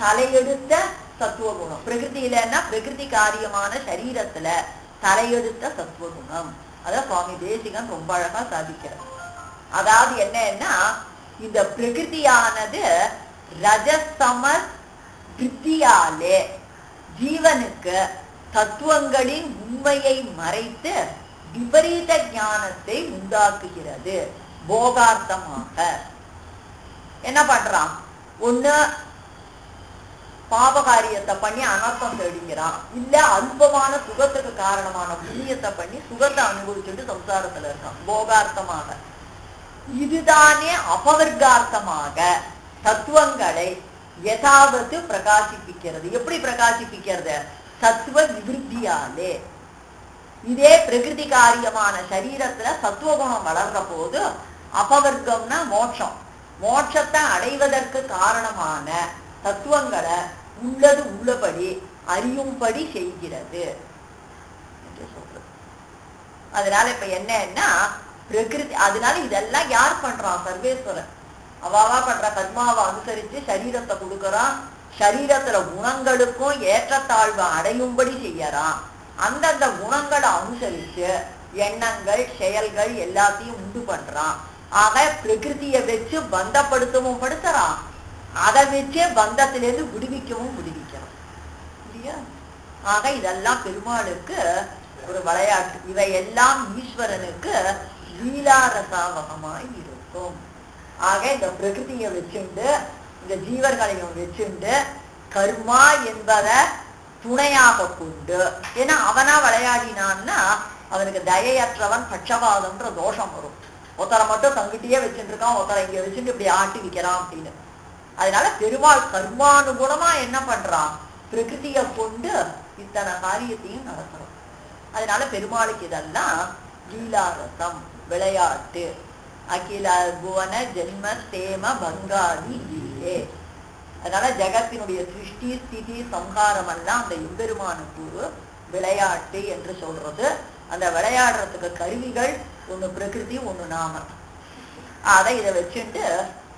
தலையெடுத்த சத்துவகுணம். பிரகிருதியிலன்னா பிரகிருதி காரியமான சரீரத்துல தலையெடுத்த சத்துவகுணம். அத சுவாமி தேசிகன் ரொம்ப அழகா சாதிக்கிறார். அதாவது என்னன்னா, இந்த பிரகிருதியானது ரஜஸ்தமஸ் வித்தியாலே ஜீவனுக்கு தத்துவங்களின் உண்மையை மறைத்து விபரீத ஞானத்தை உண்டாக்குகிறது. போகார்த்தமாக என்ன பண்றான்? ஒண்ணு பாபகாரியத்தை பண்ணி அனர்த்தம் தேடிக்கிறான், இல்ல அல்பமான சுகத்துக்கு காரணமான புண்ணியத்தை பண்ணி சுகத்தை அனுபவிச்சுட்டு சம்சாரத்துல இருக்கான் போகார்த்தமாக. இதுதானே அபவர்கார்த்தமாக தத்துவங்களை எதாவது பிரகாசிப்பிக்கிறது. எப்படி பிரகாசிப்பிக்கிறது? சத்துவ விருத்தியாலே. இதே பிரகிருதி காரியமான சரீரத்துல சத்துவகுணம் வளர்ற போது அபவர்க்கம்னா மோட்சம், மோட்சத்தை அடைவதற்கு காரணமான தத்துவங்களை உள்ளபடி அறியும்படி செய்கிறது என்று சொல்றது. அதனால இப்ப என்னன்னா பிரகிருதி, அதனால இதெல்லாம் யார் பண்றான்? சர்வேஸ்வரன். அவாவா பண்ற கர்மாவை அனுசரிச்சு சரீரத்தை கொடுக்கறான், சரீரத்துல குணங்களுக்கும் ஏற்றத்தாழ்வு அடையும்படி செய்யறான். அந்தந்த குணங்களை அனுசரிச்சு எண்ணங்கள் செயல்கள் எல்லாத்தையும் உண்டு பண்றான். ஆக பிரகிருதியை வச்சு பந்தப்படுத்தவும் படுத்துறான், அதை வச்சே பந்தத்திலிருந்து விடுவிக்கவும் விடுவிக்கிறான் இல்லையா? ஆக இதெல்லாம் பெருமாளுக்கு ஒரு விளையாட்டு. இவையெல்லாம் ஈஸ்வரனுக்கு லீலாரசாவகமாய் இருக்கும். ஆக இந்த பிரகிருதியை வச்சுண்டு இந்த ஜீவர்களையும் வச்சுண்டு கர்மா என்பதை துணையாக கொண்டு, ஏன்னா அவனா விளையாடினான்னா அவனுக்கு தயையற்றவன் பட்சபாதம்ன்ற தோஷம் வரும். ஒருத்தரை மட்டும் தங்கிட்டே வச்சுட்டு இருக்கான், ஒருத்தரை இங்க வச்சுட்டு இப்படி ஆட்டி வைக்கிறான் அப்படின்னு. அதனால பெருமாள் கர்மானுகுணமா என்ன பண்றான்? பிரகிருதியை கொண்டு இத்தனை காரியத்தையும் நடத்துறான். அதனால பெருமாளுக்கு இதெல்லாம் லீலாரசம், விளையாட்டு. அகில புவன ஜென்ம சேம பங்காதி லீலே. அதனால ஜெகத்தினுடைய சிருஷ்டி ஸ்திதி சம்ஹாரம் எல்லாம் அந்த எம்பெருமானுக்கு ஒரு விளையாட்டு என்று சொல்றது. அந்த விளையாடுறதுக்கு கருவிகள் ஒண்ணு பிரகிருதி ஒண்ணு நாம. அதை இதை வச்சுட்டு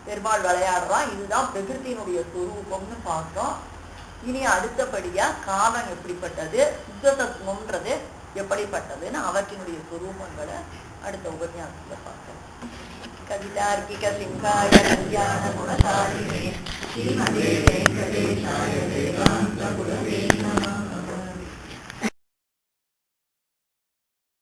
பெருமாள் விளையாடுறான். இதுதான் பிரகிருத்தினுடைய சொரூபம்னு பார்த்தோம். இனி அடுத்தபடியா காலம் எப்படிப்பட்டது, சுத்ததத்துவம்ன்றது எப்படிப்பட்டதுன்னு அவற்றினுடைய சொரூபங்களை அடுத்த உபன்யாசத்துல பார்க்கலாம். கவிதார்க்கிக சிங்காய கல்யாண குணசாலினே ஸ்ரீமதே வெங்கடேஷாய